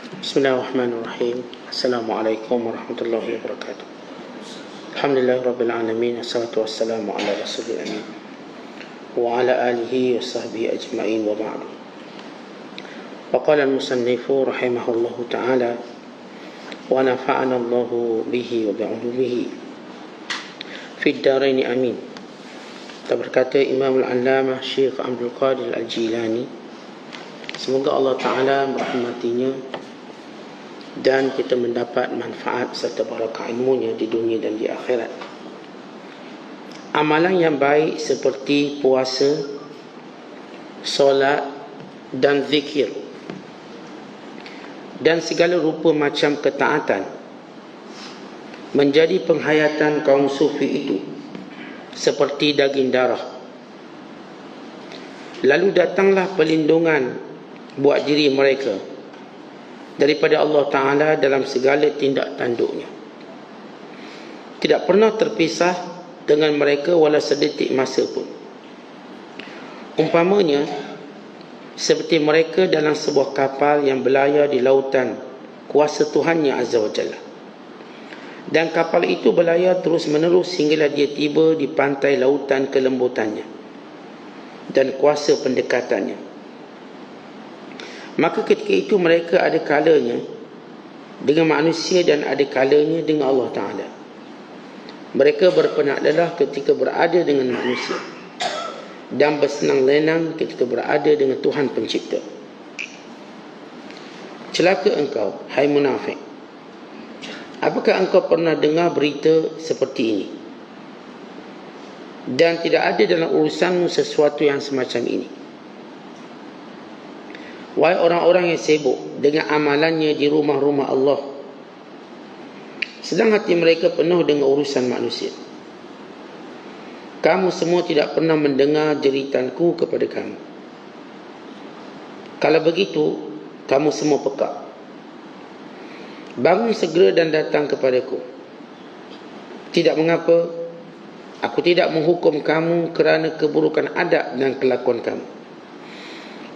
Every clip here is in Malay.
Bismillahirrahmanirrahim. Assalamualaikum warahmatullahi wabarakatuh. Alhamdulillah rabbil alamin. Assalatu wassalamu ala rasulil amin wa ala alihi wa sahbihi ajma'in wa ba'du. Wa qala al-musannifu rahimahullahu ta'ala wa nafa'ana Allahu bihi wa bi'ulumihi fid darain amin. Berkata Imam al-Allamah Syekh Abdul Qadir Al-Jilani, semoga Allah Ta'ala merahmatinya dan kita mendapat manfaat serta barakah ilmunya di dunia dan di akhirat. Amalan yang baik seperti puasa, solat dan zikir dan segala rupa macam ketaatan menjadi penghayatan kaum sufi itu seperti daging darah. Lalu datanglah perlindungan buat diri mereka daripada Allah Ta'ala dalam segala tindak tanduknya. Tidak pernah terpisah dengan mereka walau sedetik masa pun. Umpamanya seperti mereka dalam sebuah kapal yang berlayar di lautan kuasa Tuhannya Azza wa Jalla, dan kapal itu berlayar terus menerus sehinggalah dia tiba di pantai lautan kelembutannya dan kuasa pendekatannya. Maka ketika itu mereka ada kalanya dengan manusia dan ada kalanya dengan Allah Ta'ala. Mereka berpenat lelah ketika berada dengan manusia dan bersenang lenang ketika berada dengan Tuhan Pencipta. Celaka engkau, hai munafik. Apakah engkau pernah dengar berita seperti ini? Dan tidak ada dalam urusanmu sesuatu yang semacam ini. Wahai orang-orang yang sibuk dengan amalannya di rumah-rumah Allah, sedang hati mereka penuh dengan urusan manusia. Kamu semua tidak pernah mendengar jeritanku kepada kamu. Kalau begitu, kamu semua pekak. Bangun segera dan datang kepadaku. Tidak mengapa, aku tidak menghukum kamu kerana keburukan adab dan kelakuan kamu.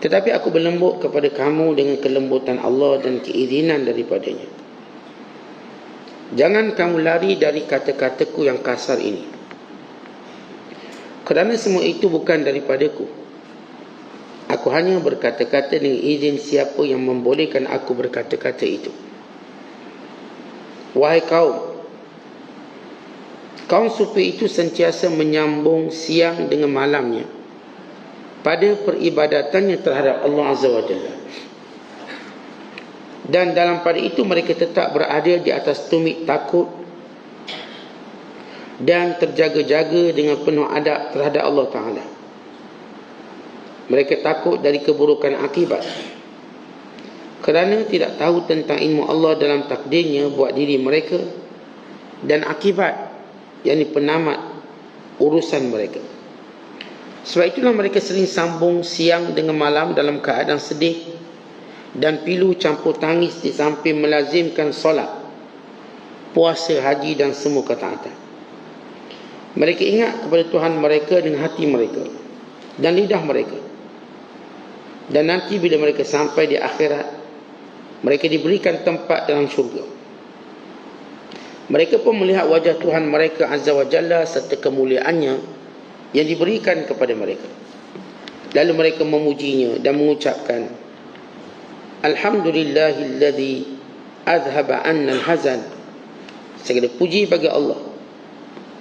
Tetapi aku berlembut kepada kamu dengan kelembutan Allah dan keizinan daripadanya. Jangan kamu lari dari kata-kataku yang kasar ini, kerana semua itu bukan daripadaku. Aku hanya berkata-kata dengan izin siapa yang membolehkan aku berkata-kata itu. Wahai kaum sufi itu sentiasa menyambung siang dengan malamnya pada peribadatannya terhadap Allah Azza wa Jalla. Dan dalam pada itu mereka tetap berada di atas tumit takut dan terjaga-jaga dengan penuh adab terhadap Allah Ta'ala. Mereka takut dari keburukan akibat kerana tidak tahu tentang ilmu Allah dalam takdirnya buat diri mereka dan akibat, yakni penamat urusan mereka. Sebab itulah mereka sering sambung siang dengan malam dalam keadaan sedih dan pilu campur tangis di samping melazimkan solat, puasa, haji dan semua ketaatan. Mereka ingat kepada Tuhan mereka dengan hati mereka dan lidah mereka. Dan nanti bila mereka sampai di akhirat, mereka diberikan tempat dalam syurga. Mereka pun melihat wajah Tuhan mereka Azza wa Jalla serta kemuliaannya yang diberikan kepada mereka. Lalu mereka memujinya dan mengucapkan, Alhamdulillahilladzi azhaba anna al-hazan. Segala puji bagi Allah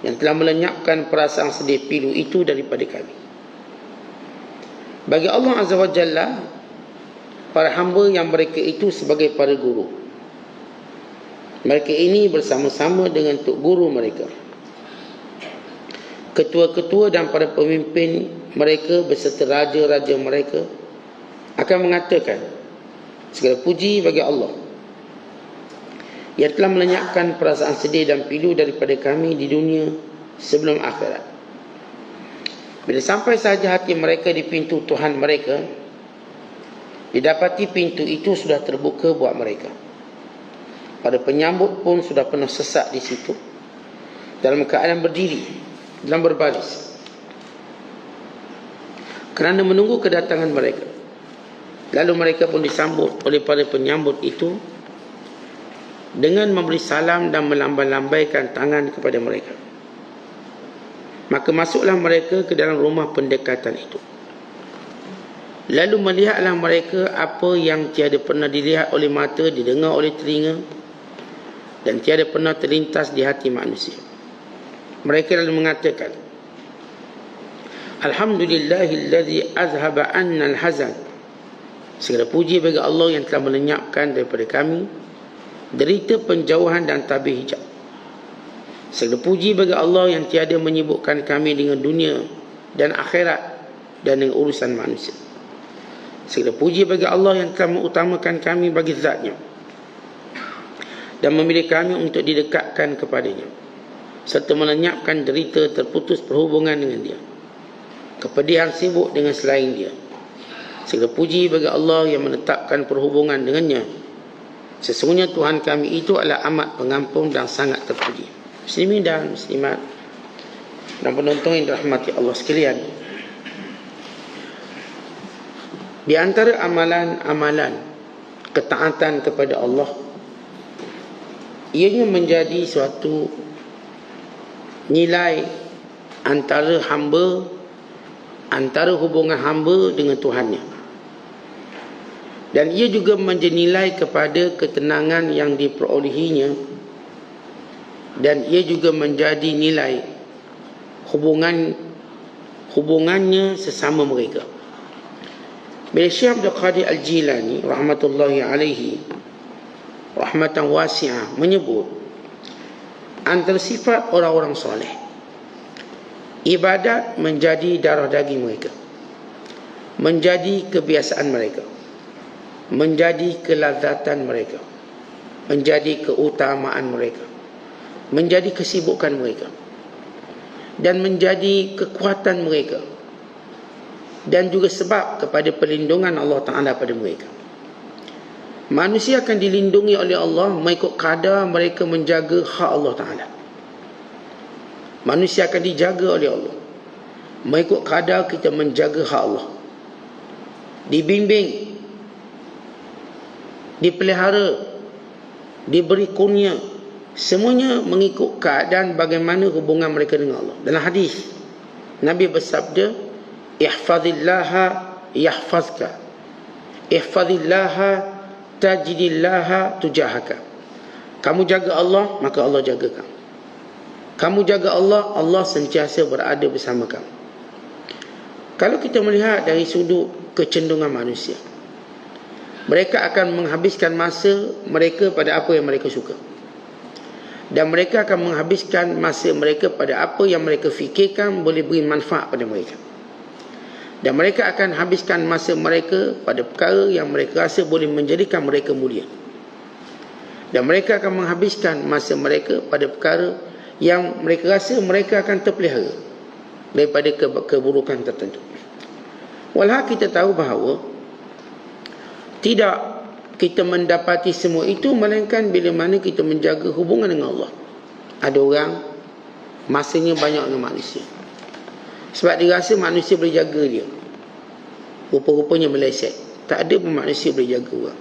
yang telah melenyapkan perasaan sedih pilu itu daripada kami. Bagi Allah Azza wa Jalla, para hamba yang mereka itu sebagai para guru. Mereka ini bersama-sama dengan tok guru mereka, ketua-ketua dan para pemimpin mereka beserta raja-raja mereka akan mengatakan, segala puji bagi Allah yang telah melenyapkan perasaan sedih dan pilu daripada kami di dunia sebelum akhirat. Bila sampai sahaja hati mereka di pintu Tuhan mereka, didapati pintu itu sudah terbuka buat mereka. Pada penyambut pun sudah penuh sesak di situ, dalam keadaan berdiri, dalam berbaris, kerana menunggu kedatangan mereka. Lalu mereka pun disambut oleh para penyambut itu dengan memberi salam dan melambai-lambaikan tangan kepada mereka. Maka masuklah mereka ke dalam rumah pendekatan itu. Lalu melihatlah mereka apa yang tiada pernah dilihat oleh mata, didengar oleh telinga, dan tiada pernah terlintas di hati manusia. Mereka lalu mengatakan, Alhamdulillahillazi azhaba anna al-hazan. Segala puji bagi Allah yang telah melenyapkan daripada kami derita penjauhan dan tabih hijab. Segala puji bagi Allah yang tiada menyibukkan kami dengan dunia dan akhirat dan dengan urusan manusia. Segala puji bagi Allah yang telah mengutamakan kami bagi zatnya dan memilih kami untuk didekatkan kepadanya, serta melenyapkan derita terputus perhubungan dengan dia, kepedihan sibuk dengan selain dia. Segala puji bagi Allah yang menetapkan perhubungan dengannya. Sesungguhnya Tuhan kami itu adalah amat pengampun dan sangat terpuji. Muslimin dan muslimat dan penonton yang dirahmati Allah sekalian, di antara amalan-amalan ketaatan kepada Allah, ianya menjadi suatu nilai antara hubungan hamba dengan Tuhannya. Dan ia juga menjadi nilai kepada ketenangan yang diperolehinya, dan ia juga menjadi nilai hubungannya sesama mereka. Bila Syekh Abdul Qadir Al-Jilani rahmatullahi alaihi rahmatan wasi'ah menyebut antara sifat orang-orang soleh, ibadat menjadi darah daging mereka, menjadi kebiasaan mereka, menjadi kelazatan mereka, menjadi keutamaan mereka, menjadi kesibukan mereka, dan menjadi kekuatan mereka, dan juga sebab kepada perlindungan Allah Ta'ala pada mereka. Manusia akan dilindungi oleh Allah mengikut kadar mereka menjaga hak Allah Ta'ala. Manusia akan dijaga oleh Allah mengikut kadar kita menjaga hak Allah. Dibimbing, dipelihara, diberi kurnia, semuanya mengikut keadaan bagaimana hubungan mereka dengan Allah. Dalam hadis Nabi bersabda, ihfazillaha yahfazka, ihfazillaha tajidillaha tujahaka. Kamu jaga Allah, maka Allah jaga kamu. Kamu jaga Allah, Allah sentiasa berada bersama kamu. Kalau kita melihat dari sudut kecenderungan manusia, mereka akan menghabiskan masa mereka pada apa yang mereka suka, dan mereka akan menghabiskan masa mereka pada apa yang mereka fikirkan boleh beri manfaat pada mereka, dan mereka akan habiskan masa mereka pada perkara yang mereka rasa boleh menjadikan mereka mulia, dan mereka akan menghabiskan masa mereka pada perkara yang mereka rasa mereka akan terpelihara daripada keburukan tertentu. Walau kita tahu bahawa tidak kita mendapati semua itu melainkan bila mana kita menjaga hubungan dengan Allah. Ada orang masanya banyak dengan manusia sebab dia rasa manusia boleh jaga dia, rupa-rupanya meleset. Tak ada pun manusia boleh jaga orang.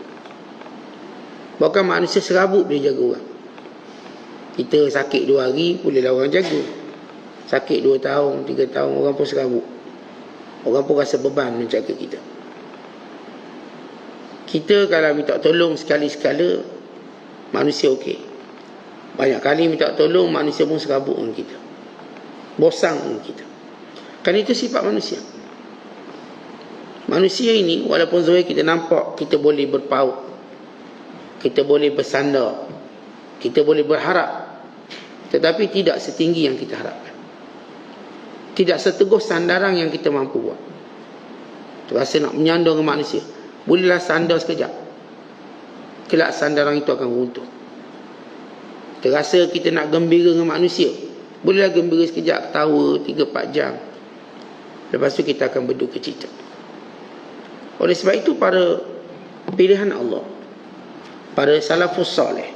Bahkan manusia serabut boleh jaga orang. Kita sakit 2 hari bolehlah orang jaga. Sakit 2 tahun, 3 tahun, orang pun serabut. Orang pun rasa beban menjaga kita. Kita kalau minta tolong sekali-sekala, manusia okey. Banyak kali minta tolong, manusia pun serabut dengan kita, bosang dengan kita. Kan itu sifat manusia. Manusia ini walaupun zahir kita nampak kita boleh berpaut, kita boleh bersandar, kita boleh berharap, tetapi tidak setinggi yang kita harapkan, tidak seteguh sandaran yang kita mampu buat. Terasa nak menyandar dengan manusia, bolehlah sandar sekejap, kelak sandaran itu akan runtuh. Terasa kita nak gembira dengan manusia, bolehlah gembira sekejap, ketawa 3-4 jam, lepas tu kita akan berduka cita. Oleh sebab itu para pilihan Allah, para salafus salih,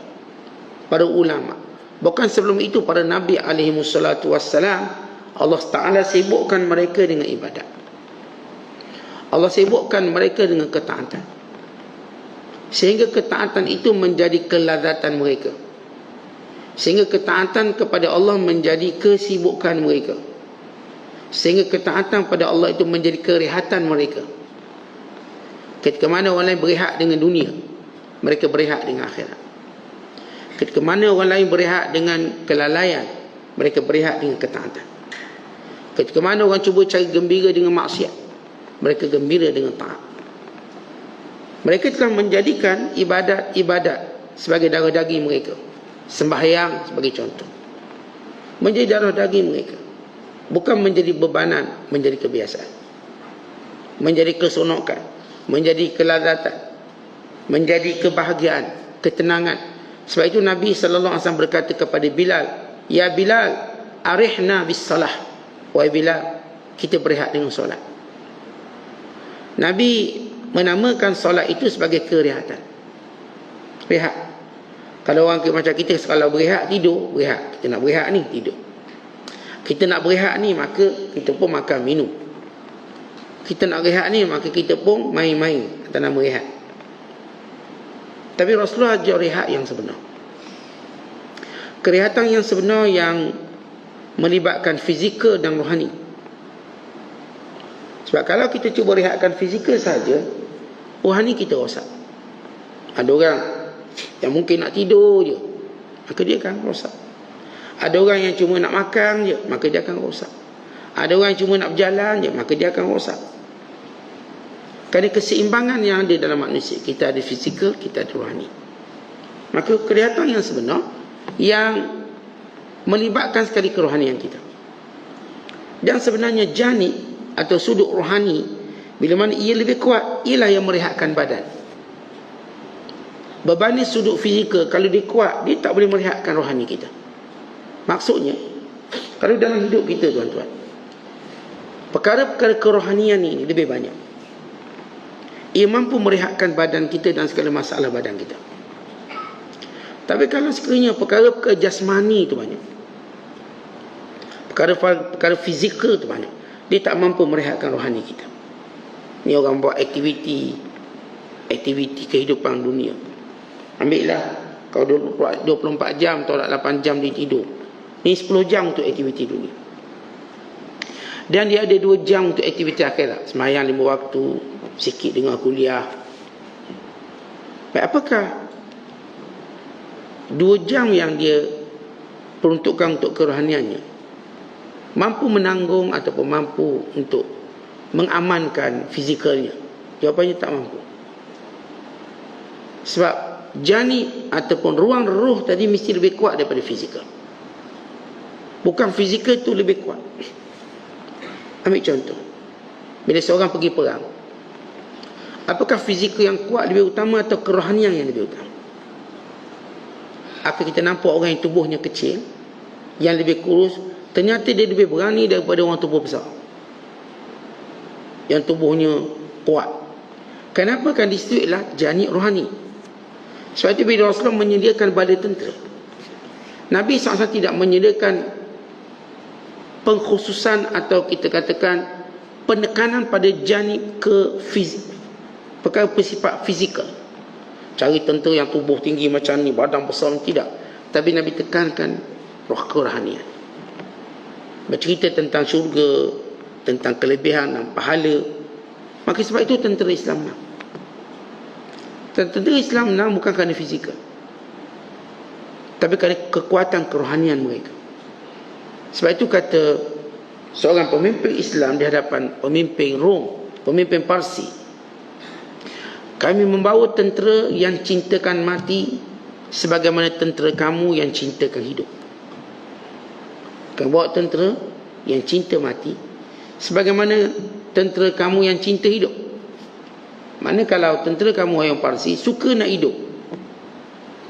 para ulama, bahkan sebelum itu para Nabi alaihimussalatu wassalam, Allah Ta'ala sibukkan mereka dengan ibadat. Allah sibukkan mereka dengan ketaatan, sehingga ketaatan itu menjadi kelazatan mereka, sehingga ketaatan kepada Allah menjadi kesibukan mereka, sehingga ketaatan pada Allah itu menjadi kerehatan mereka. Ketika mana orang lain berehat dengan dunia, mereka berehat dengan akhirat. Ketika mana orang lain berehat dengan kelalaian, mereka berehat dengan ketaatan. Ketika mana orang cuba cari gembira dengan maksiat, mereka gembira dengan taat. Mereka telah menjadikan ibadat-ibadat sebagai darah daging mereka. Sembahyang sebagai contoh, menjadi darah daging mereka, bukan menjadi bebanan, menjadi kebiasaan, menjadi keseronokan, menjadi kelazatan, menjadi kebahagiaan, ketenangan. Sebab itu Nabi SAW berkata kepada Bilal, "Ya Bilal, arihna bis salah." Wahai Bilal, kita berehat dengan solat. Nabi menamakan solat itu sebagai kerehatan. Rehat. Kalau orang macam kita, kalau berehat, tidur, berehat. Kita nak berehat ni, tidur. Kita nak berehat ni, maka kita pun makan, minum. Kita nak rehat ni, maka kita pun main-main atas nama rehat. Tapi Rasulullah ajar rehat yang sebenar. Kerehatan yang sebenar yang melibatkan fizikal dan rohani. Sebab kalau kita cuba rehatkan fizikal saja, rohani kita rosak. Ada orang yang mungkin nak tidur je, maka dia akan rosak. Ada orang yang cuma nak makan je, maka dia akan rosak. Ada orang yang cuma nak berjalan je, maka dia akan rosak. Kerana keseimbangan yang ada dalam manusia, kita ada fizikal, kita ada rohani. Maka kelihatan yang sebenar yang melibatkan sekali kerohanian kita. Dan sebenarnya jani atau sudut rohani, bila mana ia lebih kuat, ialah yang merehatkan badan. Berbanding sudut fizikal, kalau dia kuat, dia tak boleh merehatkan rohani kita. Maksudnya, kalau dalam hidup kita, tuan-tuan, perkara-perkara kerohanian ini lebih banyak. Ia mampu merehatkan badan kita dan segala masalah badan kita. Tapi kalau sekiranya perkara-perkara jasmani itu banyak, perkara fizikal itu banyak, dia tak mampu merehatkan rohani kita. Ni orang buat aktiviti kehidupan dunia. Ambillah, kalau 24 jam atau 8 jam dia tidur, ni 10 jam untuk aktiviti dunia. Dan dia ada 2 jam untuk aktiviti akhirat, sembahyang 5 waktu, sikit dengar kuliah. Baik, apakah 2 jam yang dia peruntukkan untuk kerohaniannya mampu menanggung ataupun mampu untuk mengamankan fizikalnya? Jawapannya tak mampu. Sebab jani ataupun ruang roh tadi mesti lebih kuat daripada fizikal. Bukan fizikal tu lebih kuat. Ambil contoh, bila seorang pergi perang, apakah fizikal yang kuat lebih utama atau kerohanian yang lebih utama? Apa kita nampak orang yang tubuhnya kecil, yang lebih kurus, ternyata dia lebih berani daripada orang tubuh besar, yang tubuhnya kuat. Kenapa? Kan di situ ialah jani rohani. Sebab itu bila Rasulullah menyediakan bala tentera, Nabi SAW tidak menyediakan pengkhususan atau kita katakan penekanan pada janib ke perkara bersifat fizikal. Cari tentera yang tubuh tinggi macam ni, badan besar, tidak. Tapi Nabi tekankan roh kerohanian. Bercerita tentang syurga, tentang kelebihan dan pahala. Maka sebab itu tentera Islam menang. Tentera Islam menang bukan kerana fizikal, tapi kerana kekuatan kerohanian mereka. Sebab itu kata seorang pemimpin Islam di hadapan pemimpin Rom, pemimpin Parsi, kami membawa tentera yang cintakan mati sebagaimana tentera kamu yang cintakan hidup. Kami bawa tentera yang cinta mati sebagaimana tentera kamu yang cinta hidup. Mana kalau tentera kamu yang Parsi suka nak hidup,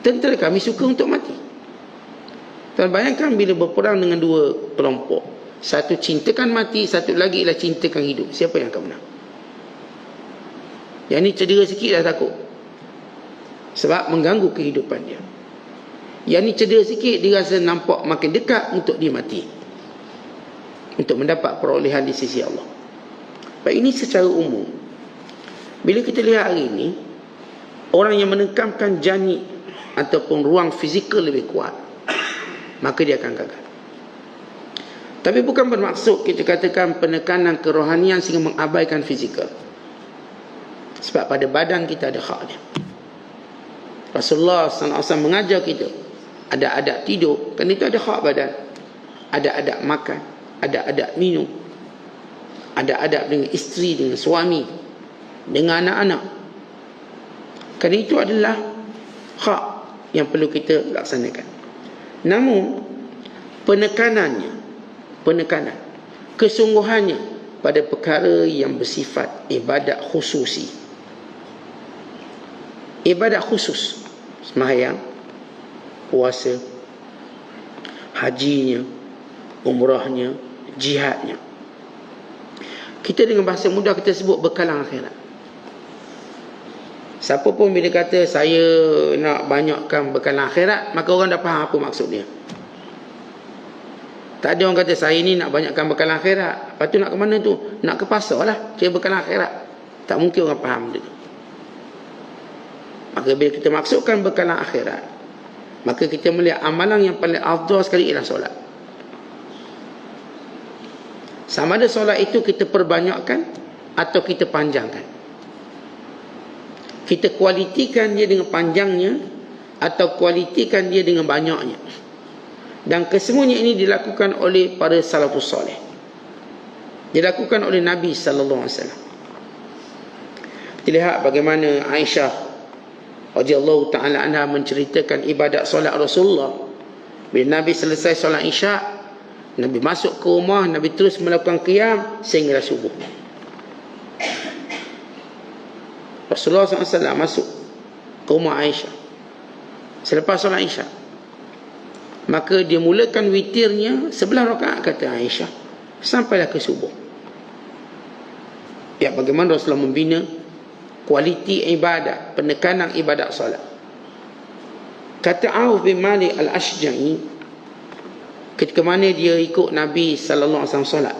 tentera kami suka untuk mati. Dan bayangkan bila berperang dengan 2 kelompok, satu cintakan mati, satu lagi ialah cintakan hidup, siapa yang akan menang? Yang ni cedera sikit dah takut, sebab mengganggu kehidupan dia. Yang ni cedera sikit, dia rasa nampak makin dekat untuk dia mati, untuk mendapat perolehan di sisi Allah. Baik, ini secara umum. Bila kita lihat hari ini, orang yang menekankan jani ataupun ruang fizikal lebih kuat, maka dia akan gagal. Tapi bukan bermaksud kita katakan penekanan kerohanian sehingga mengabaikan fizikal. Sebab pada badan kita ada hak dia. Rasulullah SAW mengajar kita ada adab tidur, kan itu ada hak badan. Ada adab makan, ada adab minum, ada adab dengan isteri, dengan suami, dengan anak-anak. Kan itu adalah hak yang perlu kita laksanakan. Namun penekanan, kesungguhannya pada perkara yang bersifat ibadat khususi. Ibadat khusus, sembahyang, puasa, hajinya, umrahnya, jihadnya. Kita dengan bahasa mudah kita sebut bekalan akhirat. Siapa pun bila kata saya nak banyakkan bekalan akhirat, maka orang dah faham apa maksud dia. Tak ada orang kata saya ni nak banyakkan bekalan akhirat, lepas tu nak ke mana tu? Nak ke pasar lah, cari bekalan akhirat. Tak mungkin orang faham benda tu. Maka bila kita maksudkan bekalan akhirat, maka kita melihat amalan yang paling afdal sekali ialah solat. Sama ada solat itu kita perbanyakkan atau kita panjangkan. Kita kualitikan dia dengan panjangnya atau kualitikan dia dengan banyaknya. Dan kesemuanya ini dilakukan oleh para salafus soleh. Dilakukan oleh Nabi sallallahu alaihi wasallam. Kita lihat bagaimana Aisyah radhiyallahu taala anha menceritakan ibadat solat Rasulullah. Bila Nabi selesai solat Isyak, Nabi masuk ke rumah, Nabi terus melakukan qiyam sehingga subuh. Rasulullah SAW masuk ke rumah Aisyah selepas solat Isyak, maka dia mulakan witirnya 11 rakaat kata Aisyah sampailah ke subuh. Ya, bagaimana Rasulullah membina kualiti ibadat, penekanan ibadat solat. Kata Auf bin Malik al-Ashja'i, ketika mana dia ikut Nabi sallallahu alaihi wasallam solat,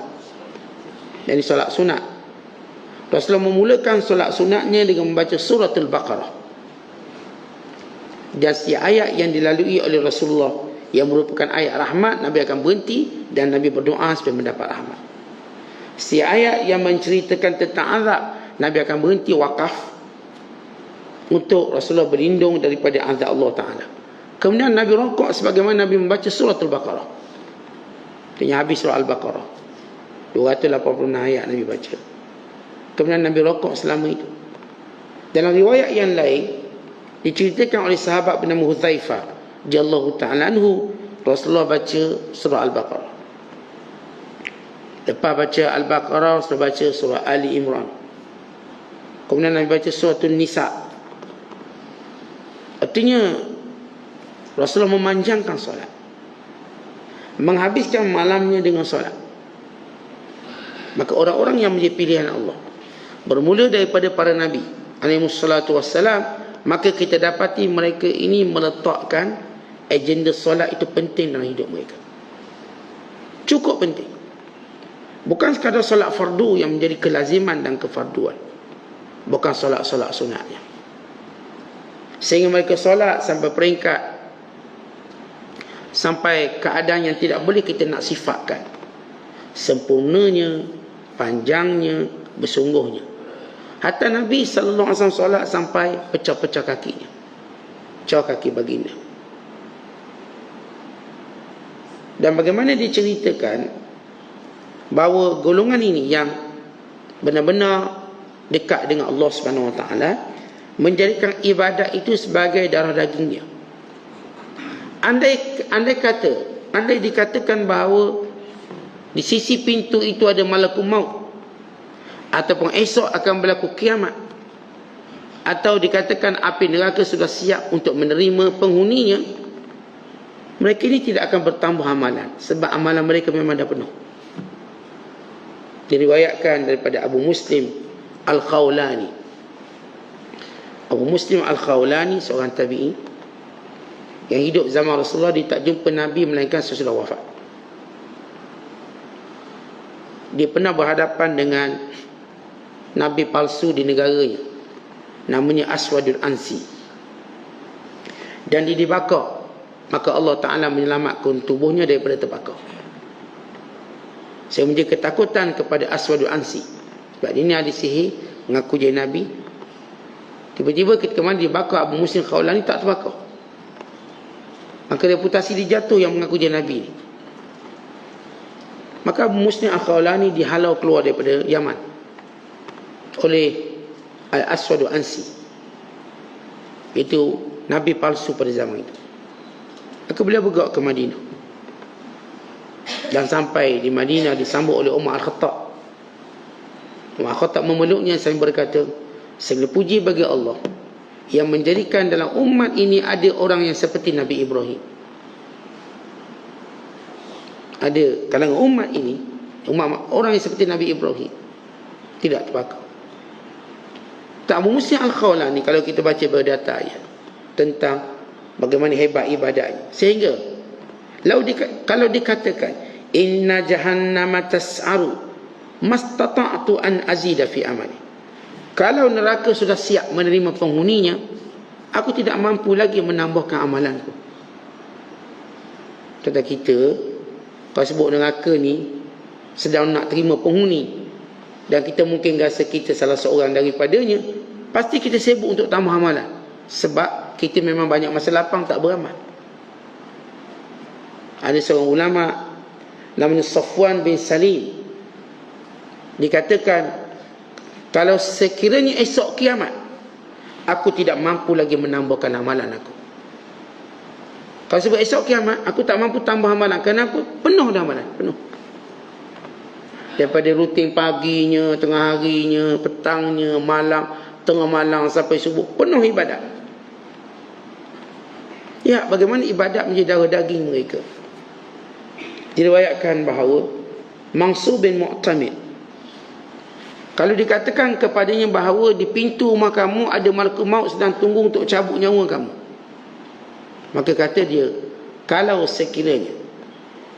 yani solat sunat, Rasulullah memulakan solat sunatnya dengan membaca suratul Baqarah. Dan setiap ayat yang dilalui oleh Rasulullah yang merupakan ayat rahmat, Nabi akan berhenti dan Nabi berdoa supaya mendapat rahmat. Setiap ayat yang menceritakan tentang azab, Nabi akan berhenti wakaf untuk Rasulullah berlindung daripada azab Allah Ta'ala. Kemudian Nabi rokok sebagaimana Nabi membaca suratul Baqarah. Dia habis surah Al-Baqarah, 286 ayat Nabi baca. Kemudian Nabi rokok selama itu. Dalam riwayat yang lain diceritakan oleh sahabat bernama Hudzaifah radhiyallahu ta'ala anhu, Rasulullah baca surah Al-Baqarah. Lepas baca Al-Baqarah, Rasulullah baca surah Ali Imran. Kemudian Nabi baca suratul Nisa. Artinya Rasulullah memanjangkan solat, menghabiskan malamnya dengan solat. Maka orang-orang yang menjadi pilihan Allah bermula daripada para Nabi alaihi wassalatu wassalam, maka kita dapati mereka ini meletakkan agenda solat itu penting dalam hidup mereka. Cukup penting. Bukan sekadar solat fardu yang menjadi kelaziman dan kefarduan, bukan solat-solat sunatnya. Sehingga mereka solat sampai peringkat, sampai keadaan yang tidak boleh kita nak sifatkan sempurnanya, panjangnya, bersungguhnya. Hatta Nabi sallallahu alaihi wasallam solat sampai pecah-pecah kakinya, pecah kaki baginda. Dan bagaimana diceritakan bahawa golongan ini yang benar-benar dekat dengan Allah Subhanahu Wa Taala menjadikan ibadat itu sebagai darah dagingnya. Andai dikatakan bahawa di sisi pintu itu ada malakul maut, ataupun esok akan berlaku kiamat, atau dikatakan api neraka sudah siap untuk menerima penghuninya, mereka ini tidak akan bertambah amalan, sebab amalan mereka memang dah penuh. Diriwayatkan daripada Abu Muslim Al-Khawlani. Abu Muslim Al-Khawlani seorang tabi'i yang hidup zaman Rasulullah. Dia tak jumpa Nabi melainkan sesudah wafat. Dia pernah berhadapan dengan Nabi palsu di negaranya. namanya Aswadul Ansi, dan dia dibakar. Maka Allah Ta'ala menyelamatkan tubuhnya daripada terbakar. Saya menjadi ketakutan kepada Aswadul Ansi, sebab dia ni ahli sihir, mengaku jadi Nabi. Tiba-tiba ketika mana dibakar Abu Muslim Khawlani, tak terbakar. Maka reputasi dia jatuh yang mengaku jadi Nabi ni. Maka Abu Muslim Al-Khawlani dihalau keluar daripada Yaman oleh Al-Aswadul Ansi, itu Nabi palsu pada zaman itu. Maka beliau bergerak ke Madinah, dan sampai di Madinah disambut oleh Umar Al-Khattab. Umar Al-Khattab memeluknya sambil berkata, segala puji bagi Allah yang menjadikan dalam umat ini ada orang yang seperti Nabi Ibrahim. Ada kalangan umat ini orang yang seperti Nabi Ibrahim, tidak terbakar. Tak Abu Muslim Al-Khawlani, kalau kita baca berdata ayat tentang bagaimana hebat ibadahnya, sehingga kalau dikatakan inna jahannama tas'aru mastata'tu an azida fi amali, kalau neraka sudah siap menerima penghuninya, aku tidak mampu lagi menambahkan amalanku. Kata kita, kalau sebut neraka ni sedang nak terima penghuni, dan kita mungkin rasa kita salah seorang daripadanya, pasti kita sibuk untuk tambah amalan, sebab kita memang banyak masa lapang tak beramal. Ada seorang ulama namanya Safwan bin Salim, dikatakan, kalau sekiranya esok kiamat aku tidak mampu lagi menambahkan amalan aku. Kalau sebab esok kiamat aku tak mampu tambah amalan. Kenapa? Penuh dah amalan, penuh. Daripada rutin paginya, tengah harinya, petangnya, malam, tengah malam sampai subuh, penuh ibadat. Ya, bagaimana ibadat menjadi darah daging mereka. Diriwayatkan bahawa Mansur bin Mu'tamid, kalau dikatakan kepadanya bahawa di pintu rumah kamu ada malaikat maut sedang tunggu untuk cabut nyawa kamu, maka kata dia, kalau sekiranya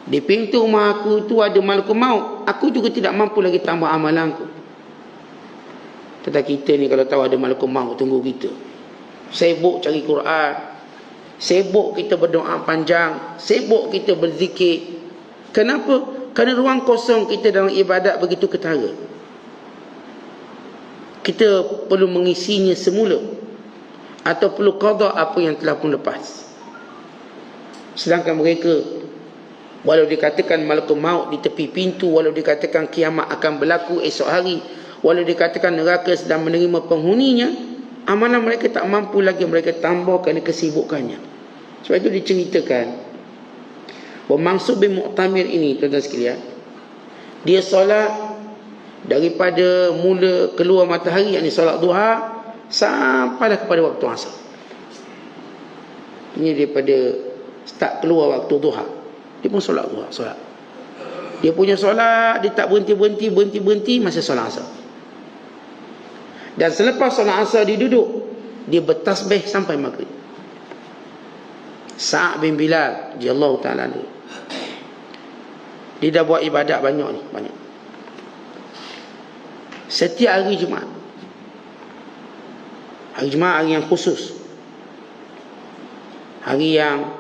di pintu rumah aku tu ada malaikat maut, aku juga tidak mampu lagi tambah amalanku. Tetapi kita ni kalau tahu ada malaikat maut tunggu kita, sibuk cari Quran, sibuk kita berdoa panjang, sibuk kita berzikir. Kenapa? Kerana ruang kosong kita dalam ibadat begitu ketara. Kita perlu mengisinya semula, atau perlu qada apa yang telah pun lepas. Sedangkan mereka, walau dikatakan malaikat maut di tepi pintu, walau dikatakan kiamat akan berlaku esok hari, walau dikatakan neraka sedang menerima penghuninya, amalan mereka tak mampu lagi mereka tambah kerana kesibukannya. Sebab itu diceritakan bahawa Mansur bin Mu'tamir ini, tuan-tuan sekalian, dia solat daripada mula keluar matahari, yakni solat duha, sampailah kepada waktu asar. Ini daripada start keluar waktu duha, dia pun solat duha, solat. Dia punya solat, dia tak berhenti masa solat asar. Dan selepas solat asar dia duduk, dia bertasbih sampai maghrib. Sa'ad bin Bilal radhiyallahu ta'ala anhu, dia dah buat ibadat banyak ni, banyak. Setiap hari Jumaat, hari yang khusus, hari yang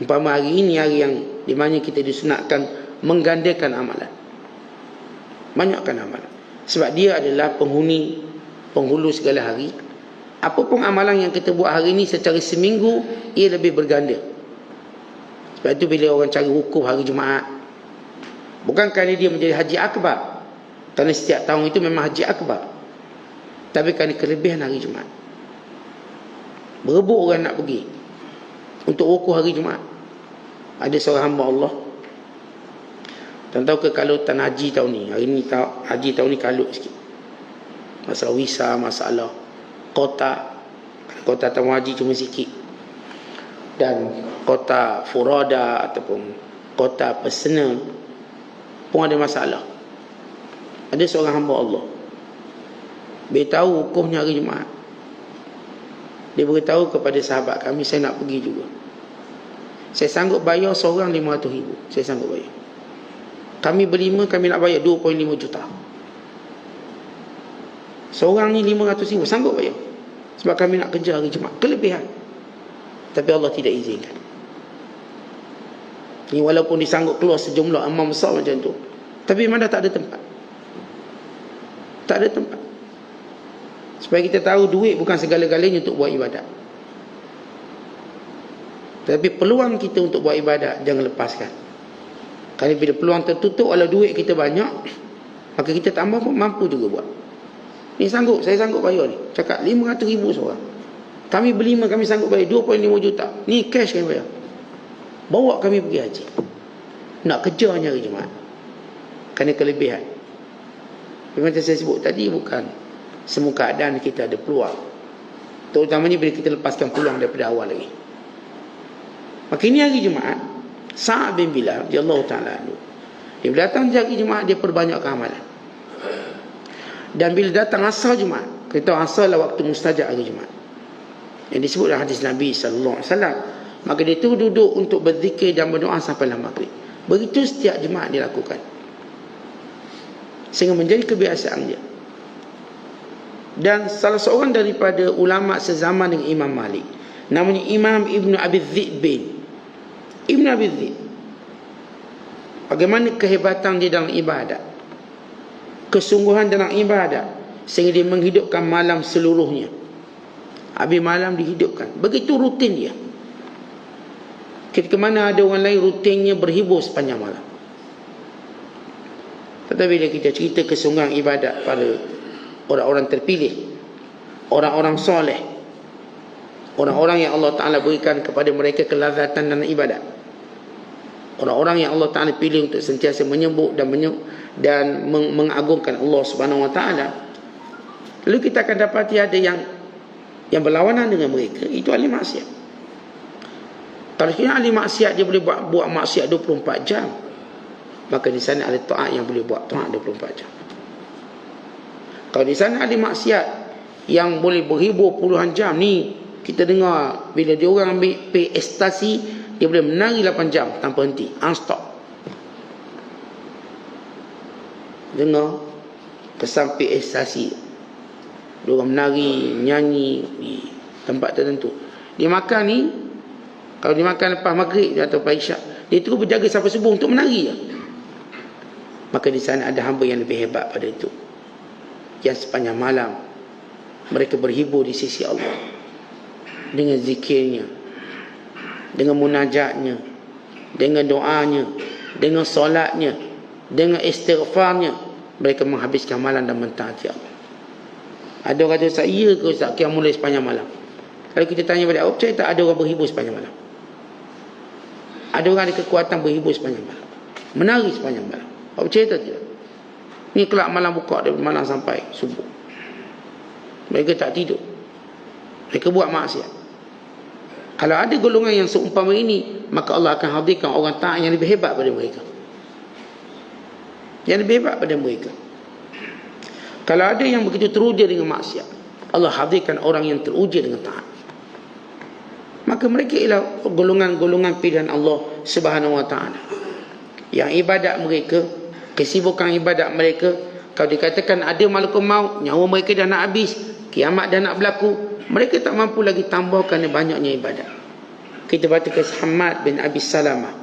umpama hari ini, hari yang di mana kita disunatkan menggandakan amalan, banyakkan amalan. Sebab dia adalah penghulu segala hari. Apapun amalan yang kita buat hari ini secara seminggu, ia lebih berganda. Sebab itu bila orang cari wukuf hari Jumaat, bukan kerana dia menjadi haji akbar, kerana setiap tahun itu memang haji akbar, tapi kerana kelebihan hari Jumaat. Berebut orang nak pergi untuk wukuf hari Jumaat. Ada seorang hamba Allah, tahu ke kalutan haji tahun ni, hari ni haji tahun ni kalut sikit, masalah visa, masalah kota tamu haji cuma sikit, dan kota furada ataupun kota personal pun ada masalah. Ada seorang hamba Allah, dia tahu wukufnya hari Jumaat, dia beritahu kepada sahabat kami, saya nak pergi juga, saya sanggup bayar seorang 500,000, saya sanggup bayar. Kami berlima, kami nak bayar 2.5 juta. Seorang ni 500,000, sanggup bayar. Sebab kami nak kerja hari Jumaat. Kelebihan. Tapi Allah tidak izinkan. Ni walaupun disanggup keluar sejumlah amal besar macam tu, tapi memang dah tak ada tempat. Tak ada tempat. Supaya kita tahu duit bukan segala-galanya untuk buat ibadat. Tapi peluang kita untuk buat ibadat jangan lepaskan. Kerana bila peluang tertutup, walau duit kita banyak, maka kita tambah pun mampu juga buat. Ni sanggup, saya sanggup bayar ni. Cakap 500,000 seorang. Kami berlima, kami sanggup bayar 2.5 juta. Ni cash kami bayar. Bawa kami pergi haji. Nak kejarnya hari Jumaat. Kerana kelebihan. Macam saya sebut tadi, bukan semua keadaan kita ada peluang. Terutamanya bila kita lepaskan peluang daripada awal lagi. Maka ini hari Jumaat, Sa'ad bin Bilal radhiyallahu ta'ala anhu, dia bila datang hari Jumaat, dia perbanyak amalan. Dan bila datang asar Jumaat, kita tahu asar lah waktu mustajab hari Jumaat, yang disebut dalam hadis Nabi SAW, maka dia tu duduk untuk berzikir dan berdoa sampai maghrib. Begitu setiap Jumaat dia lakukan, sehingga menjadi kebiasaan dia. Dan salah seorang daripada ulama sezaman dengan Imam Malik, namanya Imam Ibn Abi Dhi'bin. Ibn Abi Dhi'b, bagaimana kehebatan dia dalam ibadat, kesungguhan dalam ibadat, sehingga dia menghidupkan malam seluruhnya. Habis malam dihidupkan. Begitu rutin dia. Ketika mana ada orang lain rutinnya berhibur sepanjang malam. Tetapi bila kita cerita kesungguhan ibadat pada orang-orang terpilih, orang-orang soleh, orang-orang yang Allah Ta'ala berikan kepada mereka kelazatan dalam ibadat, orang-orang yang Allah Ta'ala pilih untuk sentiasa menyebut dan mengagungkan Allah Subhanahu Wa Ta'ala, lalu kita akan dapati ada yang berlawanan dengan mereka, itu ahli maksiat. Kalau sekiranya ahli maksiat dia boleh buat maksiat 24 jam, maka di sana ahli taat yang boleh buat taat 24 jam. Kalau di sana ahli maksiat yang boleh berhibur puluhan jam, ni kita dengar bila dia orang ambil pil ekstasi, dia boleh menari 8 jam tanpa henti, non-stop. Dengar kesan pil ekstasi, dia orang menari, nyanyi di tempat tertentu. Dia makan ni, kalau dia makan lepas maghrib atau lepas isyak, dia terus berjaga sampai subuh untuk menari. Maka di sana ada hamba yang lebih hebat pada itu, yang sepanjang malam mereka berhibur di sisi Allah dengan zikirnya, dengan munajatnya, dengan doanya, dengan solatnya, dengan istighfarnya. Mereka menghabiskan malam dan mentaati Allah. Ada orang kata, Ustaz, iya ke Ustaz qiyamul lail sepanjang malam? Kalau kita tanya pada awak, percaya tak ada orang berhibur sepanjang malam? Ada orang ada kekuatan berhibur sepanjang malam, menari sepanjang malam. Awak percaya tak tidak? Ni kelak malam buka dari malam sampai subuh. Mereka tak tidur, mereka buat maksiat. Kalau ada golongan yang seumpama ini, maka Allah akan hadirkan orang taat yang lebih hebat pada mereka, yang lebih hebat pada mereka. Kalau ada yang begitu teruja dengan maksiat, Allah hadirkan orang yang teruja dengan taat. Maka mereka ialah golongan-golongan pilihan Allah Subhanahu Wa Ta'ala, yang ibadat mereka, kesibukan ibadat mereka, kalau dikatakan ada malakul maut, nyawa mereka dah nak habis, kiamat dah nak berlaku, mereka tak mampu lagi tambah kerana banyaknya ibadat. Kita baca kisah Hammad bin Abi Salamah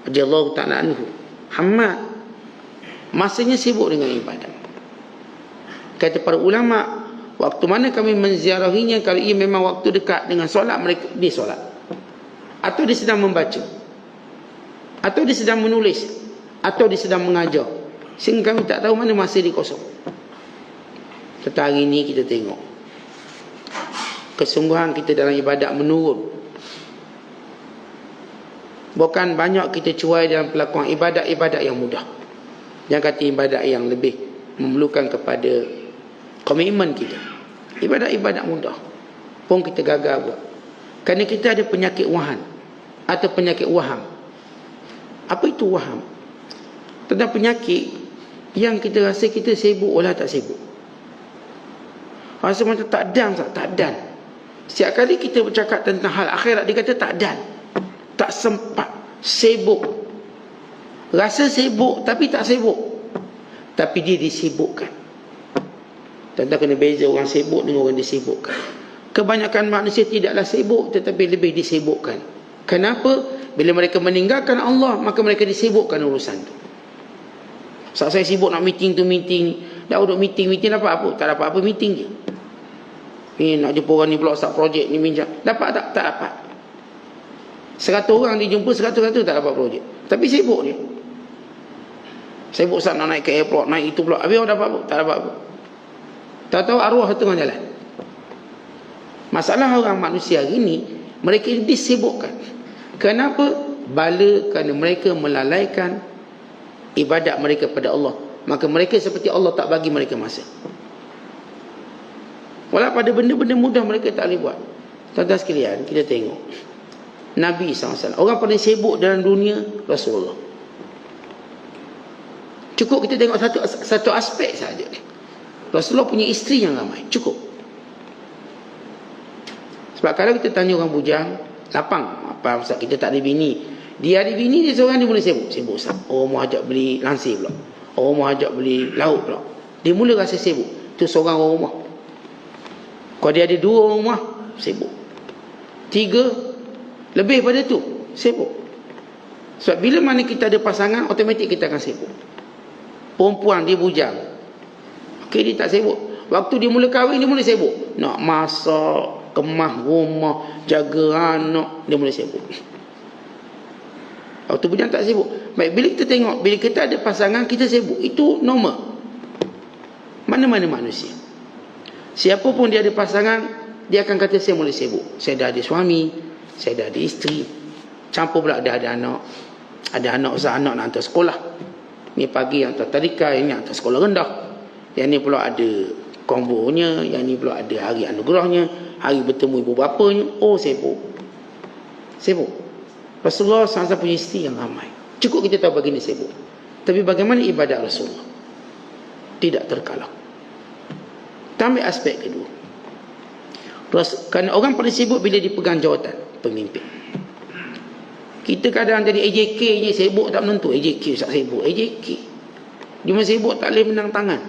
radhiyallahu ta'ala anhu. Hammad masanya sibuk dengan ibadat. Kata para ulama, waktu mana kami menziarahinya, kalau ia memang waktu dekat dengan solat, mereka dia solat, atau dia sedang membaca, atau dia sedang menulis, atau dia sedang mengajar, sehingga kami tak tahu mana masa dia kosong. Tetapi hari ini kita tengok kesungguhan kita dalam ibadat menurun. Bukan banyak kita cuai dalam pelakuan ibadat-ibadat yang mudah, jangan kata ibadat yang lebih memerlukan kepada komitmen kita. Ibadat-ibadat mudah pun kita gagal buat, kerana kita ada penyakit wahan atau penyakit waham. Apa itu waham? Tentang penyakit yang kita rasa kita sibuk olah tak sibuk. Rasa macam tak dan. Setiap kali kita bercakap tentang hal akhirat, dia kata tak dan, tak sempat, sibuk. Rasa sibuk tapi tak sibuk, tapi dia disibukkan. Tentang kena beza orang sibuk dengan orang disibukkan. Kebanyakan manusia tidaklah sibuk, tetapi lebih disibukkan. Kenapa? Bila mereka meninggalkan Allah, maka mereka disibukkan urusan tu. Saat saya sibuk nak meeting tu meeting, dah duduk meeting dapat apa? Tak dapat apa, meeting je. Ni nak jumpa orang ni pula start projek ni minjam. Dapat tak? Tak dapat. 100 orang dia jumpa, 100 tak dapat projek. Tapi sibuk dia. Sibuk saat nak naik ke airport, naik itu pula. Habis orang dapat apa? Tak dapat apa. Tak tahu arwah tengah jalan. Masalah orang manusia hari ni, mereka disibukkan. Kenapa? Bala kerana mereka melalaikan ibadat mereka pada Allah. Maka mereka seperti Allah tak bagi mereka masa. Walau pada benda-benda mudah mereka tak boleh buat. Tuan-tuan sekalian, kita tengok Nabi SAW, orang paling sibuk dalam dunia, Rasulullah. Cukup kita tengok satu aspek saja. Rasulullah punya isteri yang ramai, cukup. Sebab kalau kita tanya orang bujang, lapang, apa maksud kita tak ada bini. Dia ada bini, dia seorang dia mula sibuk. Sibuk sah. Orang mau ajak beli lansir pula. Orang mau ajak beli lauk pula. Dia mula rasa sibuk. Itu seorang orang rumah. Kalau dia ada 2 orang rumah, sibuk. 3, lebih pada tu, sibuk. Sebab bila mana kita ada pasangan, automatik kita akan sibuk. Perempuan dia bujang, okey, dia tak sibuk. Waktu dia mula kahwin, dia mula sibuk. Nak masak, kemah rumah, jaga anak, dia mula sibuk. Waktu bujang tak sibuk. Baik, bila kita tengok, bila kita ada pasangan, kita sibuk. Itu normal. Mana-mana manusia. Siapa pun dia ada pasangan, dia akan kata saya mula sibuk. Saya dah ada suami, saya dah ada isteri. Campur pula dah ada anak. Ada anak usah anak nak hantar sekolah. Ni pagi yang hantar tadika, yang ni hantar sekolah rendah. Yang ni pula ada kombonya, yang ni pula ada hari anugerahnya, hari bertemu ibu bapanya. Oh, sibuk. Sibuk. Rasulullah SAW punya isteri yang ramai. Cukup kita tahu baginda sibuk. Tapi bagaimana ibadat Rasulullah? Tidak terkalahkan. Tambah aspek kedua. Kerana orang paling sibuk bila dipegang jawatan pemimpin. Kita kadang jadi AJK je, sibuk tak menentu. AJK tak sibuk. AJK dia masih sibuk tak boleh menang tangan.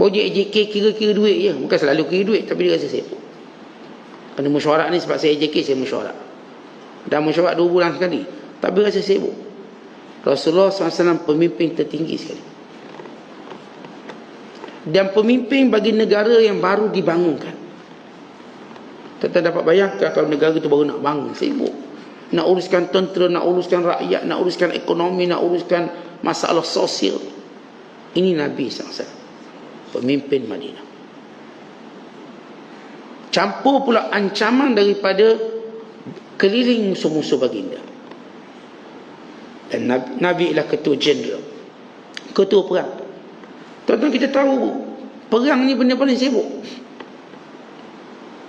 Projek AJK kira-kira duit je. Bukan selalu kira duit, tapi dia rasa sibuk. Kena mesyuarat ni, sebab saya AJK, saya mesyuarat. Dah mesyuarat 2 bulan sekali, tapi rasa sibuk. Rasulullah SAW pemimpin tertinggi sekali. Dan pemimpin bagi negara yang baru dibangunkan. Kita dapat bayangkan kalau negara itu baru nak bangun, sibuk. Nak uruskan tentera, nak uruskan rakyat, nak uruskan ekonomi, nak uruskan masalah sosial. Ini Nabi SAW, pemimpin Madinah. Campur pula ancaman daripada keliling musuh-musuh baginda. Dan Nabi ialah ketua jeneral, ketua perang. Tuan-tuan, kita tahu perang ni benda paling sibuk.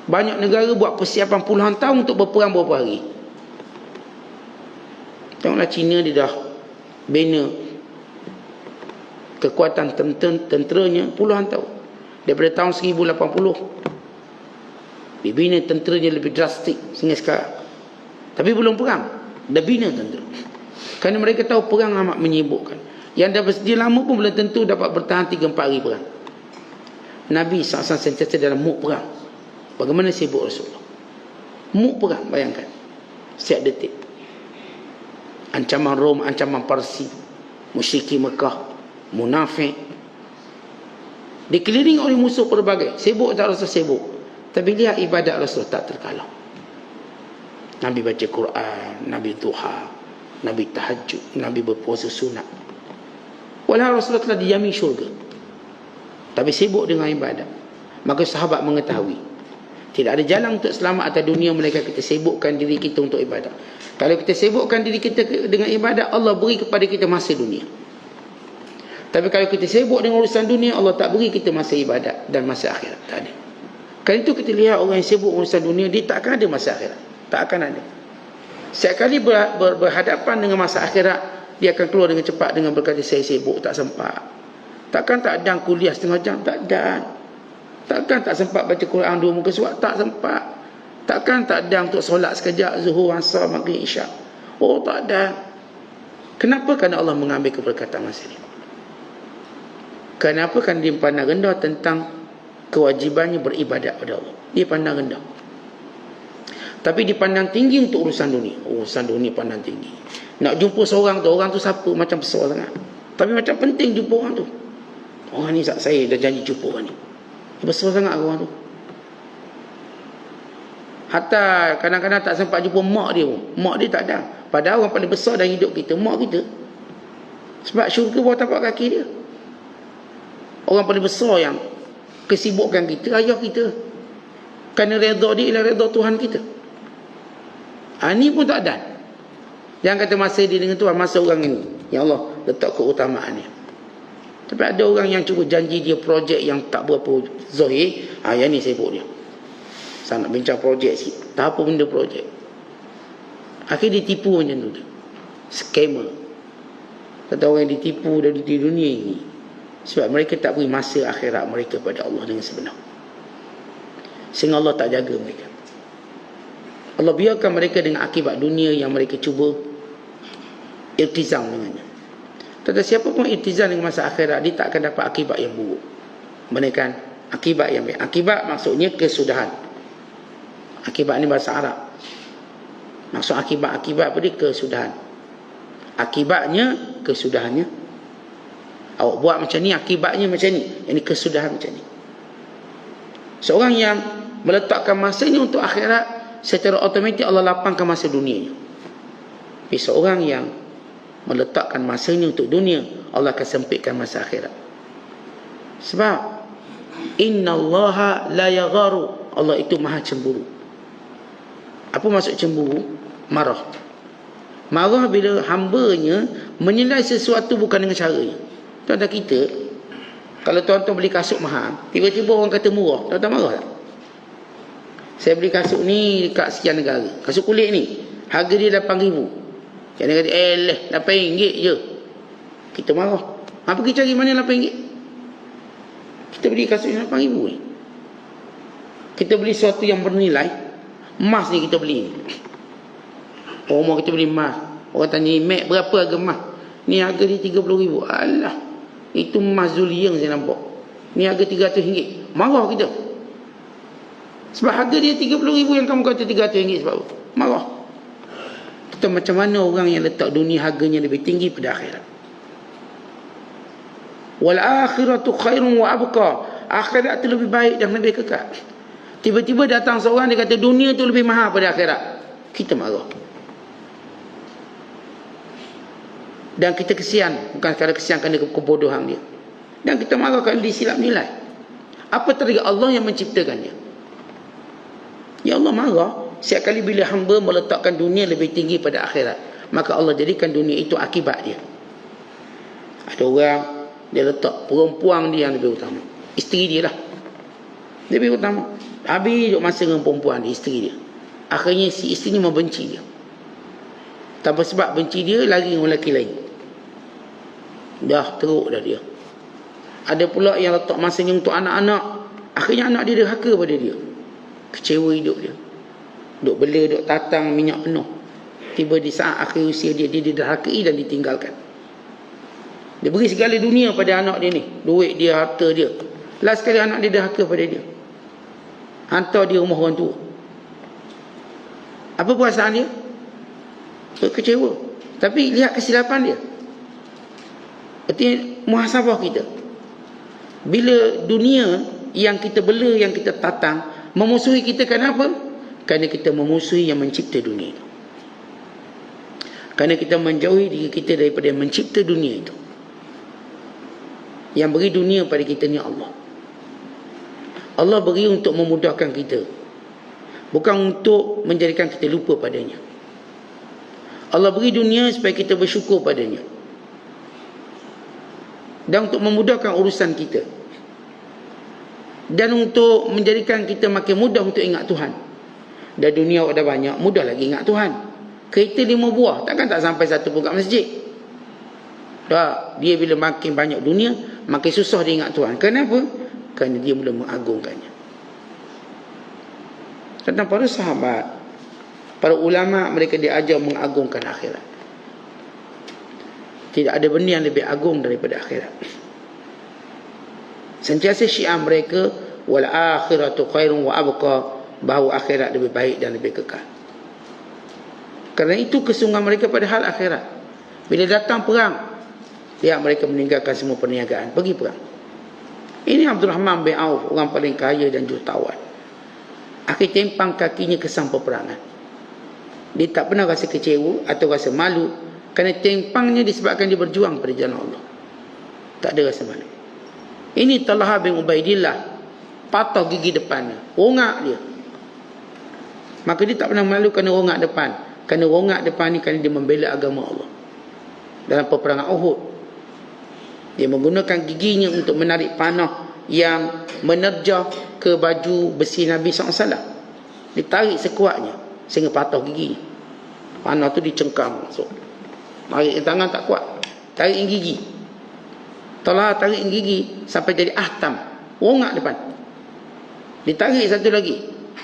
Banyak negara buat persiapan puluhan tahun untuk berperang beberapa hari. Tengoklah China, dia dah bina kekuatan tenteranya puluhan tahun. Daripada tahun 1080 dia bina tenteranya lebih drastik sehingga sekarang. Tapi belum perang, dah bina tentera. Kerana mereka tahu perang amat menyibukkan. Yang dah bersedia lama pun belum tentu dapat bertahan 3-4 hari perang. Nabi SAW sentiasa dalam mood perang. Bagaimana sibuk Rasulullah? Mood perang, bayangkan. Setiap detik. Ancaman Rom, ancaman Parsi, musyrikin Mekah, munafik. Dikelilingi oleh musuh pelbagai. Sibuk tak Rasul sibuk. Tapi lihat ibadat Rasul tak terkalah. Nabi baca Quran, Nabi duha, Nabi tahajud, Nabi berpuasa sunat. Walau Rasulullah telah dijamin syurga, tapi sibuk dengan ibadat. Maka sahabat mengetahui tidak ada jalan untuk selamat atas dunia melainkan kita sibukkan diri kita untuk ibadat. Kalau kita sibukkan diri kita dengan ibadat, Allah beri kepada kita masa dunia. Tapi kalau kita sibuk dengan urusan dunia, Allah tak beri kita masa ibadat dan masa akhirat. Tak ada. Kerana itu kita lihat orang yang sibuk urusan dunia, dia tak akan ada masa akhirat. Tak akan ada. Setiap kali berhadapan dengan masa akhirat, dia akan keluar dengan cepat dengan berkata, saya sibuk, tak sempat. Takkan tak ada kuliah setengah jam? Tak ada. Takkan tak sempat baca Quran 2 muka surat? Tak sempat. Takkan tak ada untuk solat sekejap, zuhur, asar, maghrib, isyak? Oh, tak ada. Kenapa? Kerana Allah mengambil keberkatan masa ini. Kenapa? Kerana dia pandang rendah tentang kewajibannya beribadat pada Allah. Dia pandang rendah. Tapi dipandang tinggi untuk urusan dunia. Urusan dunia pandang tinggi. Nak jumpa seorang tu siapa? Macam besar sangat. Tapi macam penting jumpa orang tu. Orang ni saya dah janji jumpa orang ni. Besar sangat orang tu. Hatta kadang-kadang tak sempat jumpa mak dia pun. Mak dia tak ada. Padahal orang paling besar dalam hidup kita, mak kita. Sebab syurga bawah tapak kaki dia. Orang paling besar yang kesibukan kita, ayah kita. Kerana redha dia ialah redha Tuhan kita. Ni pun tak ada. Jangan kata masa dia dengan Tuhan, masa orang ini. Ya Allah, letak keutamaan dia. Tapi ada orang yang cuba janji dia projek yang tak berapa zahir. Yang ni sibuk dia. Saya nak bincang projek sikit. Tak apa benda projek. Akhirnya dia tipu macam tu. Scammer. Kata orang yang ditipu dari dunia ini. Sebab mereka tak beri masa akhirat mereka pada Allah dengan sebenar. Sehingga Allah tak jaga mereka. Allah biarkan mereka dengan akibat dunia yang mereka cuba iltizam dengannya. Tetapi siapa pun iltizam dengan masa akhirat, dia tak akan dapat akibat yang buruk. Melainkan akibat yang baik. Akibat maksudnya kesudahan. Akibat ni bahasa Arab. Maksud akibat-akibat apa dia? Kesudahan. Akibatnya, kesudahannya. Awak buat macam ni, akibatnya macam ni. Ini kesudahan macam ni. Seorang yang meletakkan masanya untuk akhirat, secara automatik Allah lapangkan masa dunianya. Tapi seorang yang meletakkan masanya untuk dunia, Allah akan sempitkan masa akhirat. Sebab innallaha la yagharu, Allah itu maha cemburu. Apa maksud cemburu? Marah. Marah bila hambanya menilai sesuatu bukan dengan caranya. Tuan-tuan kita, kalau tuan-tuan beli kasut mahal, tiba-tiba orang kata murah, tuan-tuan marah tak? Saya beli kasut ni dekat sekian negara, kasut kulit ni harga dia RM8,000. Yang dia kata RM8 je. Kita marah. Pergi cari mana RM8? Kita beli kasut RM8,000 ni. Kita beli sesuatu yang bernilai. Emas ni kita beli. Orang kita beli emas. Orang tanya, Mek berapa harga emas? Ni harga dia RM30,000. Alah, itu emas Zuliyang saya nampak. Ni harga RM300. Marah kita. Sebab harga dia RM30,000 yang kamu kata RM300 sebab apa? Marah. Kita macam mana orang yang letak dunia harganya lebih tinggi pada akhirat. Wal akhiratu khairun wa abqa. Akhirat itu lebih baik dan lebih kekal. Tiba-tiba datang seorang dia kata dunia itu lebih mahal pada akhirat. Kita marah. Dan kita kesian. Bukan sekadar kesian kerana kebodohan dia. Dan kita marah kerana dia silap nilai. Apa terjadi? Allah yang menciptakannya. Ya Allah marah setiap kali bila hamba meletakkan dunia lebih tinggi pada akhirat. Maka Allah jadikan dunia itu akibat dia. Ada orang dia letak perempuan dia yang lebih utama. Isteri dia lah lebih utama. Habis duduk masa dengan perempuan dia, isteri dia. Akhirnya si isteri ni membenci dia. Tanpa sebab benci dia, lari dengan lelaki lain. Dah teruk dah dia. Ada pula yang letak masanya untuk anak-anak. Akhirnya anak dia derhaka pada dia. Kecewa hidup dia. Duk bela, duk tatang minyak penuh. Tiba di saat akhir usia dia, dia diderhakai dan ditinggalkan. Dia beri segala dunia pada anak dia ni. Duit dia, harta dia. Last sekali anak dia derhaka pada dia. Hantar dia rumah orang tua. Apa perasaan dia? Kecewa. Tapi lihat kesilapan dia. Artinya muhasabah kita. Bila dunia yang kita bela, yang kita tatang memusuhi kita, kenapa? Kerana kita memusuhi yang mencipta dunia itu. Kerana kita menjauhi diri kita daripada yang mencipta dunia itu. Yang beri dunia pada kita ni Allah. Allah beri untuk memudahkan kita. Bukan untuk menjadikan kita lupa padanya. Allah beri dunia supaya kita bersyukur padanya. Dan untuk memudahkan urusan kita. Dan untuk menjadikan kita makin mudah untuk ingat Tuhan. Dah dunia dah banyak, mudah lagi ingat Tuhan. Kereta 5 buah, takkan tak sampai 1 pun kat masjid. Dah, dia bila makin banyak dunia, makin susah dia ingat Tuhan. Kenapa? Kerana dia mula mengagungkannya. Tentang para sahabat, para ulama, mereka diajar mengagungkan akhirat. Tidak ada benda yang lebih agung daripada akhirat. Sentiasa syiar mereka wal akhiratu khairun wa abqa, bahawa akhirat lebih baik dan lebih kekal. Kerana itu kesungguhan mereka pada hal akhirat. Bila datang perang, lihat mereka meninggalkan semua perniagaan, pergi perang. Ini Abdul Rahman bin Auf, orang paling kaya dan jutawan. Akhir tempang kakinya ke sang peperangan. Dia tak pernah rasa kecewa atau rasa malu, kerana tempangnya disebabkan dia berjuang pada jalan Allah. Tak ada rasa malu. Ini Talha bin Ubaidillah, patah gigi depannya, rongak dia. Maka dia tak pernah malu kerana rongak depan. Kerana rongak depan ni kerana dia membela agama Allah. Dalam peperangan Uhud, dia menggunakan giginya untuk menarik panah yang menerjah ke baju besi Nabi SAW. Dia tarik sekuatnya sehingga patah gigi. Panah tu dicengkam masuk. Tarik tangan tak kuat, tarik gigi. Talha tarik gigi sampai jadi ahtam, rongak depan. Ditarik satu lagi.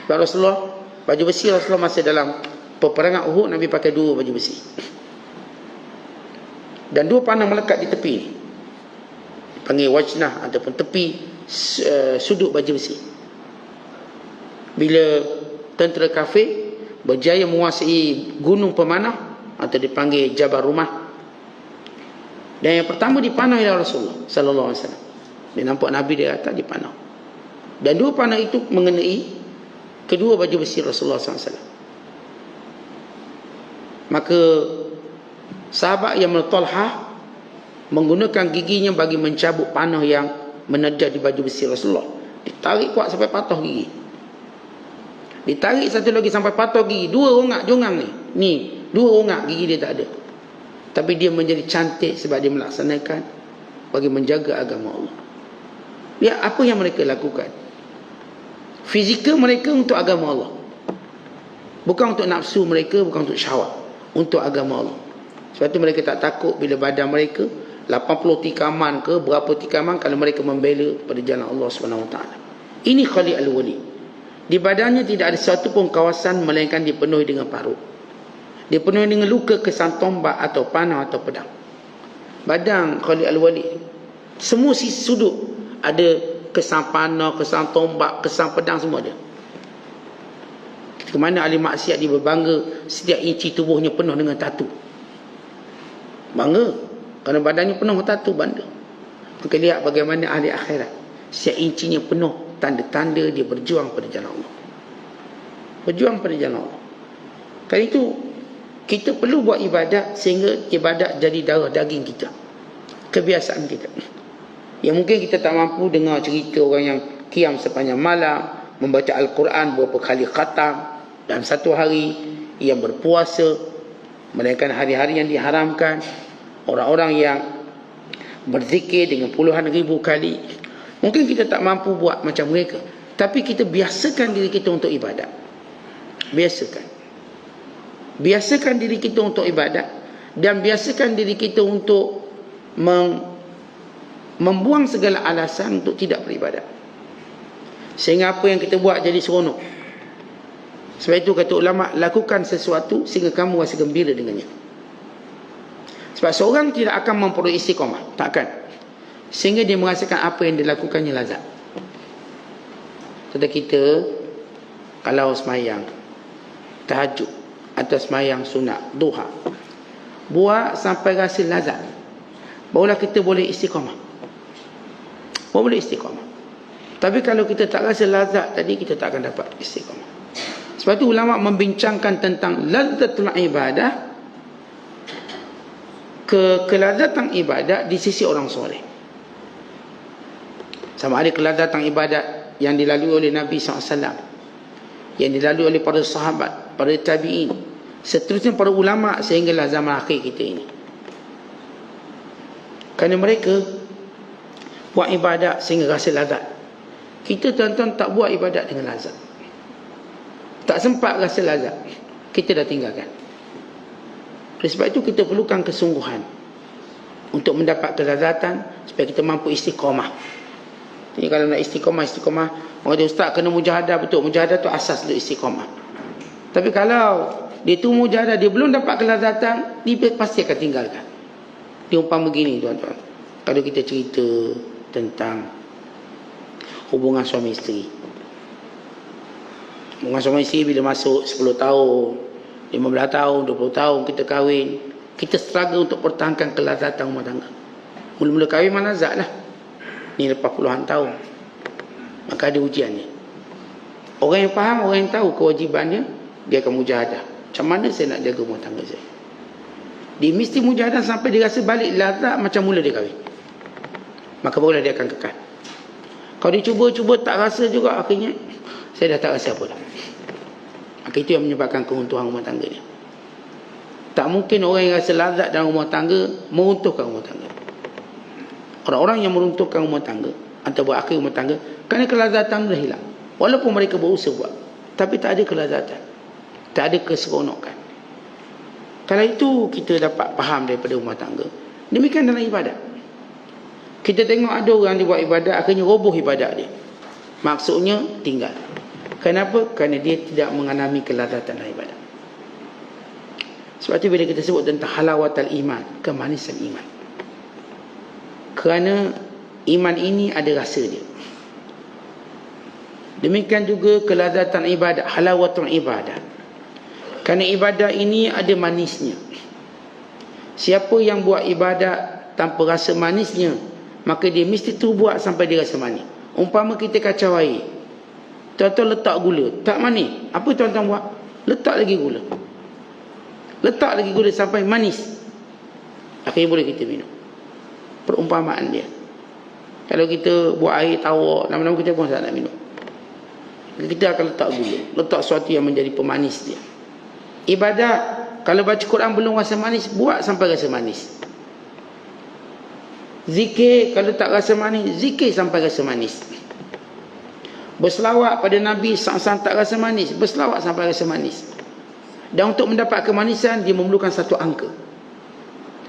Rasulullah, baju besi Rasulullah masa dalam peperangan Uhud, Nabi pakai 2 baju besi. Dan 2 panah melekat di tepi ni, panggil wajnah ataupun tepi sudut baju besi. Bila tentera kafir berjaya menguasai gunung pemanah atau dipanggil Jabal Rumah, dan yang pertama dipanah oleh Rasulullah sallallahu alaihi wasallam. Dia nampak Nabi di atas dipanah. Dan 2 panah itu mengenai kedua baju besi Rasulullah SAW. Maka sahabat yang Talha menggunakan giginya bagi mencabut panah yang menerjah di baju besi Rasulullah. Ditarik kuat sampai patah gigi. Ditarik satu lagi sampai patah gigi. 2 rongak jongang ni. Ni 2 rongak gigi dia tak ada. Tapi dia menjadi cantik sebab dia melaksanakan bagi menjaga agama Allah. Ya, apa yang mereka lakukan? Fizikal mereka untuk agama Allah. Bukan untuk nafsu mereka, bukan untuk syahwat. Untuk agama Allah. Sebab itu mereka tak takut bila badan mereka 80 tikaman ke berapa tikaman kalau mereka membela pada jalan Allah SWT. Ini Khalid Al-Walid. Di badannya tidak ada satu pun kawasan melainkan dipenuhi dengan parut. Dipenuhi dengan luka kesan tombak atau panah atau pedang. Badan Khalid Al-Walid, semua sisi sudut ada kesan panah, kesan tombak, kesan pedang, semua ada. Kemana ahli maksiat dia berbangga setiap inci tubuhnya penuh dengan tatu. Bangga kerana badannya penuh tatu, bangga. Maka lihat bagaimana ahli akhirat, setiap incinya penuh tanda-tanda dia berjuang pada jalan Allah. Berjuang pada jalan Allah. Kerana itu kita perlu buat ibadat sehingga ibadat jadi darah daging kita, kebiasaan kita. Yang mungkin kita tak mampu dengar cerita orang yang qiyam sepanjang malam, membaca Al-Quran beberapa kali khatam dalam satu hari, yang berpuasa, melainkan hari-hari yang diharamkan, orang-orang yang berzikir dengan puluhan ribu kali. Mungkin kita tak mampu buat macam mereka, tapi kita biasakan diri kita untuk ibadat. Biasakan diri kita untuk ibadat, dan biasakan diri kita untuk membuang segala alasan untuk tidak beribadat, sehingga apa yang kita buat jadi seronok. Sebab itu kata ulama, lakukan sesuatu sehingga kamu rasa gembira dengannya. Sebab seorang tidak akan memperoleh istiqamah, takkan, sehingga dia merasakan apa yang dilakukannya lazat. Contoh kita kalau semayang tahajud atau semayang sunat duha, buat sampai rasa lazat, barulah kita boleh istiqamah. Boleh istiqamah. Tapi kalau kita tak rasa lazat tadi, kita tak akan dapat istiqamah. Sebab itu ulama membincangkan tentang lazzatul ibadah, kelazatan ibadat di sisi orang soleh. Sama ada kelazatan ibadat yang dilalui oleh Nabi SAW, yang dilalui oleh para sahabat, para tabi'in, seterusnya para ulama sehinggalah zaman akhir kita ini. Kerana mereka buat ibadat sehingga rasa lazat. Kita tuan-tuan tak buat ibadat dengan lazat, tak sempat rasa lazat, kita dah tinggalkan. Oleh sebab itu kita perlukan kesungguhan untuk mendapat kelazatan supaya kita mampu istiqamah. Jadi kalau nak istiqamah, orang kata ustaz kena mujahadah. Betul, mujahadah tu asas untuk istiqamah. Tapi kalau dia tu mujahadah, dia belum dapat kelazatan, dia pasti akan tinggalkan. Dia umpama begini tuan-tuan, kalau kita cerita tentang hubungan suami isteri. Hubungan suami isteri bila masuk 10 tahun, 15 tahun, 20 tahun kita kahwin, kita struggle untuk pertahankan kelazatan rumah tangga. Mula-mula kahwin mana zat lah. Ni lepas puluhan tahun. Maka ada ujian ni. Orang yang faham, orang yang tahu kewajibannya, dia akan mujahadah. Macam mana saya nak jaga rumah tangga saya? Dia mesti mujahadah sampai dia rasa balik lazat macam mula dia kahwin. Maka barulah dia akan kekal. Kalau dia cuba-cuba tak rasa juga, akhirnya saya dah tak rasa apa dah. Maka itu yang menyebabkan keruntuhan rumah tangga ni. Tak mungkin orang yang rasa lazat dalam rumah tangga meruntuhkan rumah tangga. Orang-orang yang meruntuhkan rumah tangga atau berakhir rumah tangga kerana kelazatan dah hilang. Walaupun mereka berusaha buat, tapi tak ada kelazatan, tak ada keseronokan. Kalau itu kita dapat faham daripada rumah tangga. Demikian dalam ibadat. Kita tengok ada orang dia buat ibadat, akhirnya roboh ibadat dia. Maksudnya tinggal. Kenapa? Kerana dia tidak mengalami kelazatan dalam ibadat. Sebab itu bila kita sebut tentang halawatul iman, kemanisan iman. Kerana iman ini ada rasa dia. Demikian juga kelazatan ibadat, halawatul ibadat. Kerana ibadat ini ada manisnya. Siapa yang buat ibadat tanpa rasa manisnya, maka dia mesti tu buat sampai dia rasa manis. Umpama kita kacau air, tuan-tuan letak gula, tak manis. Apa tuan-tuan buat? Letak lagi gula. Letak lagi gula sampai manis. Akhirnya boleh kita minum. Perumpamaan dia. Kalau kita buat air tawar, lama-lama kita pun tak nak minum. Kita akan letak gula, letak sesuatu yang menjadi pemanis dia. Ibadat, kalau baca Quran belum rasa manis, buat sampai rasa manis. Zikir, kalau tak rasa manis, zikir sampai rasa manis. Berselawat pada Nabi sang-sang tak rasa manis, berselawat sampai rasa manis. Dan untuk mendapat kemanisan, dia memerlukan satu angka.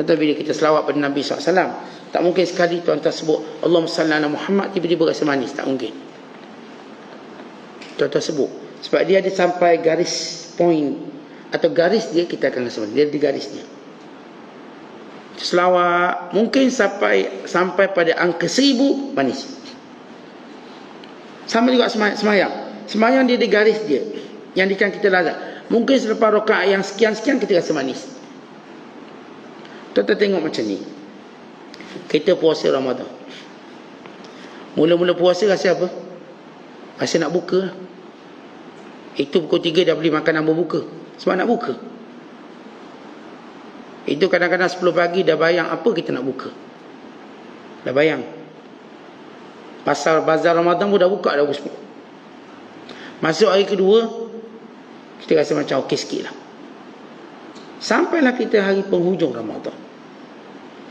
Tetapi bila kita selawat pada Nabi SAW, tak mungkin sekali tuan-tuan sebut Allahumma salli ala Muhammad, tiba-tiba rasa manis. Tak mungkin. Tuan-tuan sebut. Sebab dia ada sampai garis point atau garis dia, kita akan rasa manis. Dia ada garisnya. Selawat mungkin sampai pada angka 1000 manis. Sama juga semayang. Semayang dia ada garis dia yang akan kita lazat. Mungkin selepas rakaat yang sekian-sekian kita rasa manis. Tuan-tuan tengok macam ni. Kita puasa Ramadan. Mula-mula puasa rasa apa? Rasa nak buka. Itu pukul 3 dah beli makanan berbuka. Sebab nak buka. Itu kadang-kadang 10 pagi dah bayang apa kita nak buka. Dah bayang. Pasar bazar Ramadan pun dah buka dah pukul 10. Masuk hari kedua, kita rasa macam okey sikit lah. Sampailah kita hari penghujung Ramadan,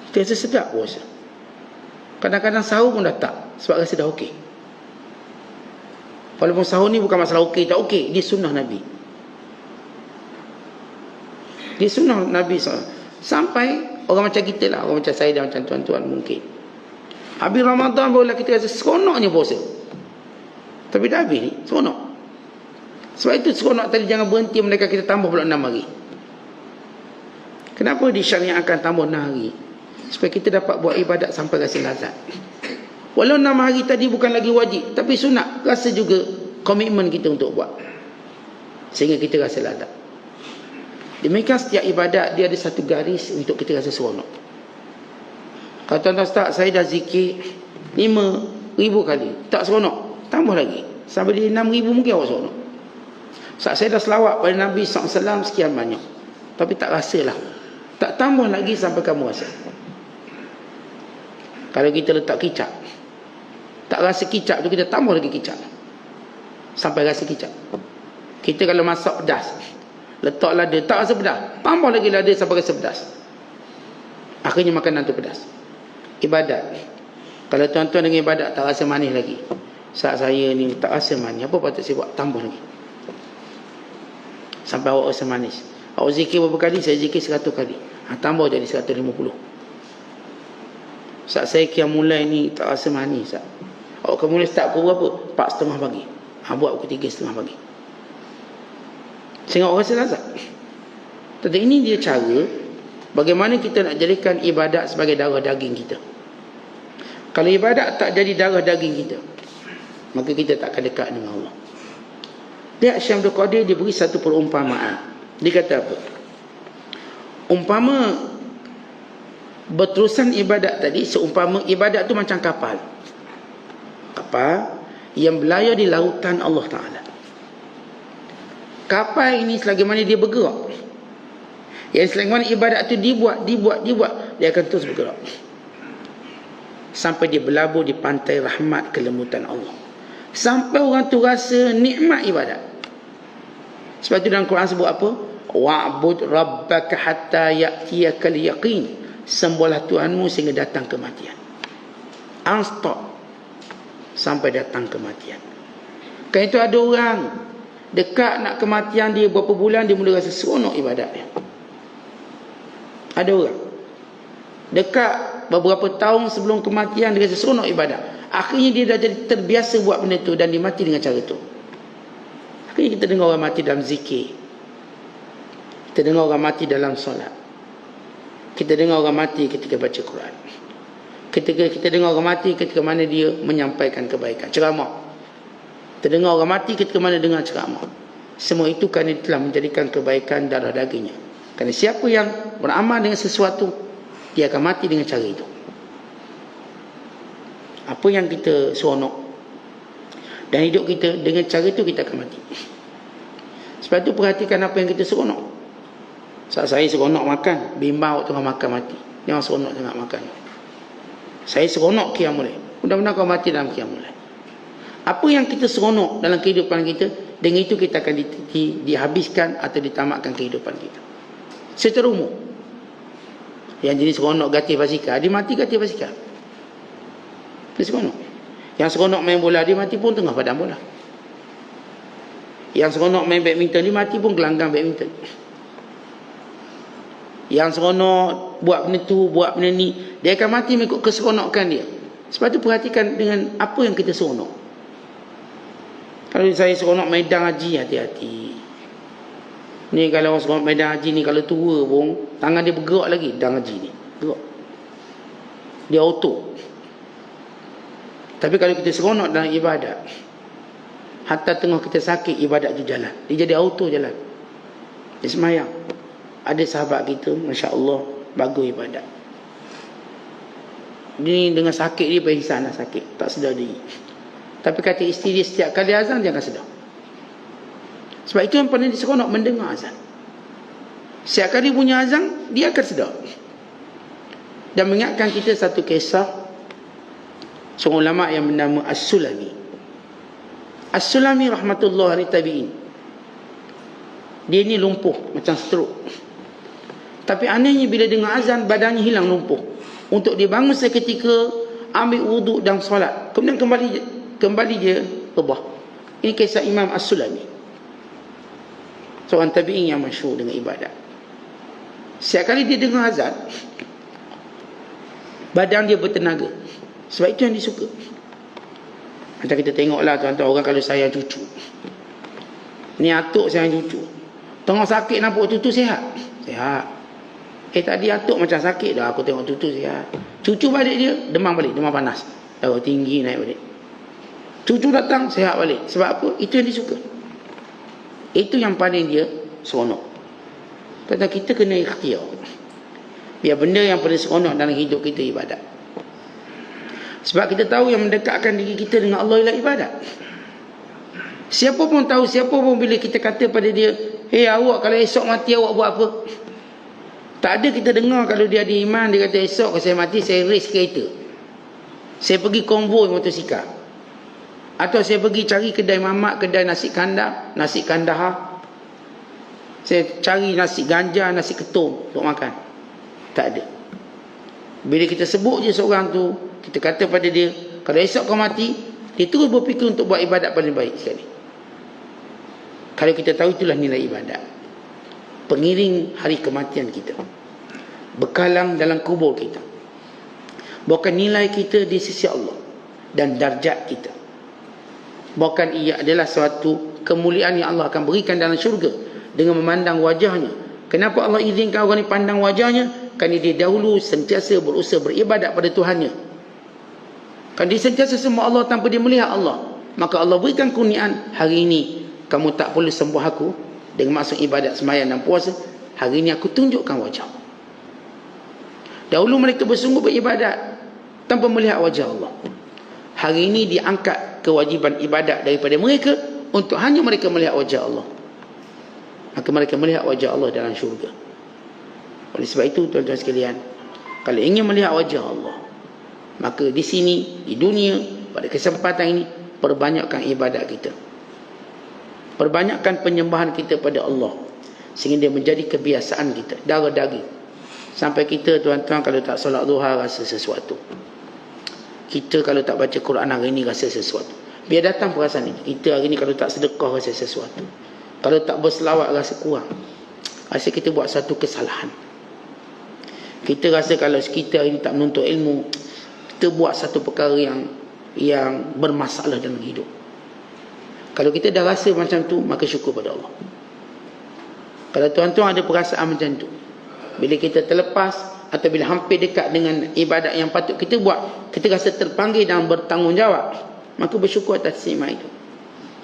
kita rasa sedap puasa. Kadang-kadang sahur pun dah tak, sebab rasa dah okey. Walaupun sahur ni bukan masalah okey tak okey, dia sunnah Nabi. Dia sunnah Nabi SAW. Sampai orang macam kita lah, orang macam saya dan macam tuan-tuan mungkin, habis Ramadan barulah kita rasa seronoknya puasa. Tapi dah habis ni, seronok. Sebab itu seronok tadi jangan berhenti, mereka kita tambah pula 6 hari. Kenapa disyariatkan tambah 6 hari? Supaya kita dapat buat ibadat sampai rasa lazat. Walau 6 hari tadi bukan lagi wajib, tapi sunat, rasa juga komitmen kita untuk buat, sehingga kita rasa lazat. Demikian setiap ibadat dia ada satu garis untuk kita rasa seronok. Kalau tuan-tuan start, saya dah zikir 5,000 kali, tak seronok, tambah lagi sampai dia 6,000, mungkin awak seronok. Saat saya dah selawat pada Nabi SAW sekian banyak, tapi tak rasalah, tak tambah lagi sampai kamu rasa. Kalau kita letak kicap, tak rasa kicap tu, kita tambah lagi kicap sampai rasa kicap. Kita kalau masak pedas, letak lada, tak rasa pedas, tambah lagi lada sampai rasa pedas. Akhirnya makanan tu pedas. Ibadat, kalau tuan-tuan dengan ibadat tak rasa manis lagi, saat saya ni tak rasa manis, apa patut saya buat? Tambah lagi sampai awak rasa manis. Awak zikir berapa kali? Saya zikir 100 kali, tambah jadi 150. Saat saya qiyamulai ni tak rasa manis. Awak qiyamulai start pukul berapa? 4:30 pagi, buat pukul 3:30 pagi, sehingga awak rasa lazat. Tetapi ini dia cara bagaimana kita nak jadikan ibadat sebagai darah daging kita. Kalau ibadat tak jadi darah daging kita, maka kita tak akan dekat dengan Allah. Dia Syekh Abdul Qadir dia beri satu perumpamaan. Dia kata apa? Umpama berterusan ibadat tadi, seumpama ibadat tu macam kapal. Kapal yang berlayar di lautan Allah Ta'ala. Kapal ini selagi mana dia bergerak, yang selagi mana ibadat tu dibuat, dia akan terus bergerak sampai dia berlabuh di pantai rahmat kelembutan Allah, sampai orang tu rasa nikmat ibadat. Sebab tu dalam Quran sebut apa? Wa'bud rabbaka hatta ya'tiyakal yaqin. Sembahlah Tuhanmu sehingga datang kematian. Unstop sampai datang kematian. Kan itu ada orang dekat nak kematian dia berapa bulan, dia mula rasa seronok ibadat dia. Ada orang dekat beberapa tahun sebelum kematian dia rasa seronok ibadat. Akhirnya dia dah jadi terbiasa buat benda tu dan dia mati dengan cara tu. Akhirnya kita dengar orang mati dalam zikir, kita dengar orang mati dalam solat, kita dengar orang mati ketika baca Quran, kita dengar orang mati ketika mana dia menyampaikan kebaikan, ceramah. Kita dengar orang mati ketika mana dengar ceramah. Semua itu kerana telah menjadikan kebaikan darah dagingnya. Kerana siapa yang beramal dengan sesuatu, dia akan mati dengan cara itu. Apa yang kita seronok dan hidup kita, dengan cara itu kita akan mati. Sebab itu perhatikan apa yang kita seronok. Saat saya seronok makan, bimbang waktu orang makan mati. Dia orang seronok sangat makan. Saya seronok qiyamul lail. Mudah-mudahan kau mati dalam qiyamul lail. Apa yang kita seronok dalam kehidupan kita, dengan itu kita akan dihabiskan atau ditamatkan kehidupan kita. Secara umum. Yang jenis seronok gatih basikal, dia mati gatih basikal. Dia seronok. Yang seronok main bola, dia mati pun tengah padang bola. Yang seronok main badminton, dia mati pun gelanggang badminton. Yang seronok buat benda tu, buat benda ni, dia akan mati mengikut keseronokan dia. Sebab tu perhatikan dengan apa yang kita seronok. Kalau saya seronok medan haji, hati-hati. Ni kalau orang seronok medan haji ni, kalau tua pun tangan dia bergerak lagi. Medan haji ni gerak, dia auto. Tapi kalau kita seronok dalam ibadat, hatta tengah kita sakit, ibadat tu jalan. Dia jadi auto jalan. Dia semayang. Ada sahabat kita, Masya Allah, bagus ibadat. Dia dengan sakit dia pingsan dah sakit, tak sedar diri. Tapi kata isteri dia, setiap kali azan dia akan sedar. Sebab itu yang paling diseronok mendengar azan. Setiap kali bunyi azan, dia akan sedar. Dan mengingatkan kita satu kisah seorang ulama yang bernama As-Sulami. As-Sulami rahmatullah alaihi tabi'in. Dia ni lumpuh macam stroke. Tapi anehnya bila dengar azan, badannya hilang lumpuh. Untuk dia bangun seketika, ambil wuduk dan solat, kemudian kembali dia rebah. Ini kisah Imam As-Sulami, seorang tabi'in yang masyhur dengan ibadat. Setiap kali dia dengar azan, badan dia bertenaga. Sebab itu yang disuka. Macam kita tengoklah tuan-tuan, orang kalau sayang cucu, ni atuk sayang cucu, tengok sakit nampak cucu sihat. Tadi atuk macam sakit dah, aku tengok cucu sihat. Cucu balik dia demam balik, demam panas, darah tinggi naik balik. Cucu datang sihat balik. Sebab apa? Itu yang disuka. Itu yang paling dia seronok. Kata kita kena ikhtiar, biar benda yang paling seronok dalam hidup kita ibadat. Sebab kita tahu yang mendekatkan diri kita dengan Allah ialah ibadat. Siapa pun tahu, siapa pun bila kita kata pada dia, "Hei awak, kalau esok mati awak buat apa?" Tak ada kita dengar kalau dia ada iman, dia kata esok kalau saya mati, saya race kereta, saya pergi konvoi motosikal, atau saya pergi cari kedai mamak, kedai nasi kandahar, saya cari nasi ganja, nasi ketum untuk makan. Tak ada. Bila kita sebut je seorang tu, kita kata pada dia, kalau esok kau mati, dia terus berfikir untuk buat ibadat paling baik sekali. Kalau kita tahu itulah nilai ibadat, pengiring hari kematian kita, bekalang dalam kubur kita, bukan nilai kita di sisi Allah dan darjat kita. Bahkan ia adalah suatu kemuliaan yang Allah akan berikan dalam syurga dengan memandang wajahnya. Kenapa Allah izinkan orang ni pandang wajahnya? Kerana dia dahulu sentiasa berusaha beribadat pada Tuhannya. Kan dia sentiasa sembah Allah tanpa dia melihat Allah. maka Allah berikan kurniaan, hari ini kamu tak perlu sembah aku dengan maksud ibadat sembahyang dan puasa. Hari ini aku tunjukkan wajah. Dahulu mereka bersungguh beribadat tanpa melihat wajah Allah. Hari ini diangkat kewajiban ibadat daripada mereka untuk hanya mereka melihat wajah Allah. Maka mereka melihat wajah Allah dalam syurga. Oleh sebab itu tuan-tuan sekalian, kalau ingin melihat wajah Allah, maka di sini, di dunia, pada kesempatan ini, perbanyakkan ibadat kita. Perbanyakkan penyembahan kita pada Allah, sehingga dia menjadi kebiasaan kita, darah daging. Sampai kita tuan-tuan kalau tak solat duha rasa sesuatu. Kita kalau tak baca Quran hari ini rasa sesuatu. Biar datang perasaan ini. Kita hari ini kalau tak sedekah rasa sesuatu. Kalau tak berselawat rasa kurang. Rasa kita buat satu kesalahan. Kita rasa kalau kita hari ini tak menuntut ilmu, kita buat satu perkara yang bermasalah dalam hidup. Kalau kita dah rasa macam tu, maka syukur pada Allah. Kalau tuan-tuan ada perasaan macam tu, bila kita terlepas atau bila hampir dekat dengan ibadat yang patut kita buat, kita rasa terpanggil dan bertanggungjawab, maka bersyukur atas nikmat itu.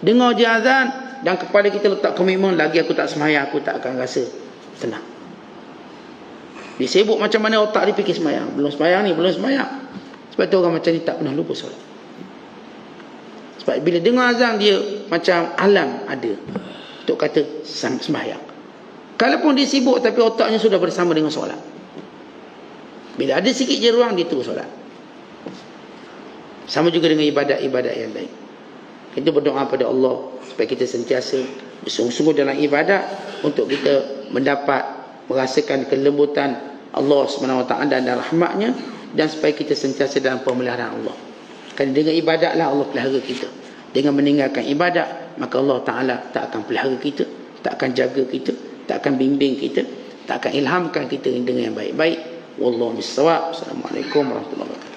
Dengar je azan dan kepala kita letak komitmen, lagi aku tak sembahyang, aku tak akan rasa tenang. Dia sibuk macam mana otak dia fikir sembahyang, belum sembahyang ni, belum sembahyang. Sebab tu orang macam ni tak pernah lupa solat. Sebab bila dengar azan, dia macam alam ada untuk kata sembahyang. Kalaupun dia sibuk tapi otaknya sudah bersama dengan solat. Bila ada sikit je ruang, dia terus solat. Sama juga dengan ibadat-ibadat yang lain. Kita berdoa pada Allah supaya kita sentiasa bersungguh-sungguh dalam ibadat untuk kita mendapat merasakan kelembutan Allah SWT dan rahmatnya, dan supaya kita sentiasa dalam pemeliharaan Allah. Kerana dengan ibadatlah Allah pelihara kita. Dengan meninggalkan ibadat, maka Allah Ta'ala tak akan pelihara kita, tak akan jaga kita, tak akan bimbing kita, tak akan ilhamkan kita dengan yang baik-baik. Wallahu bissawab. Assalamualaikum warahmatullahi wabarakatuh.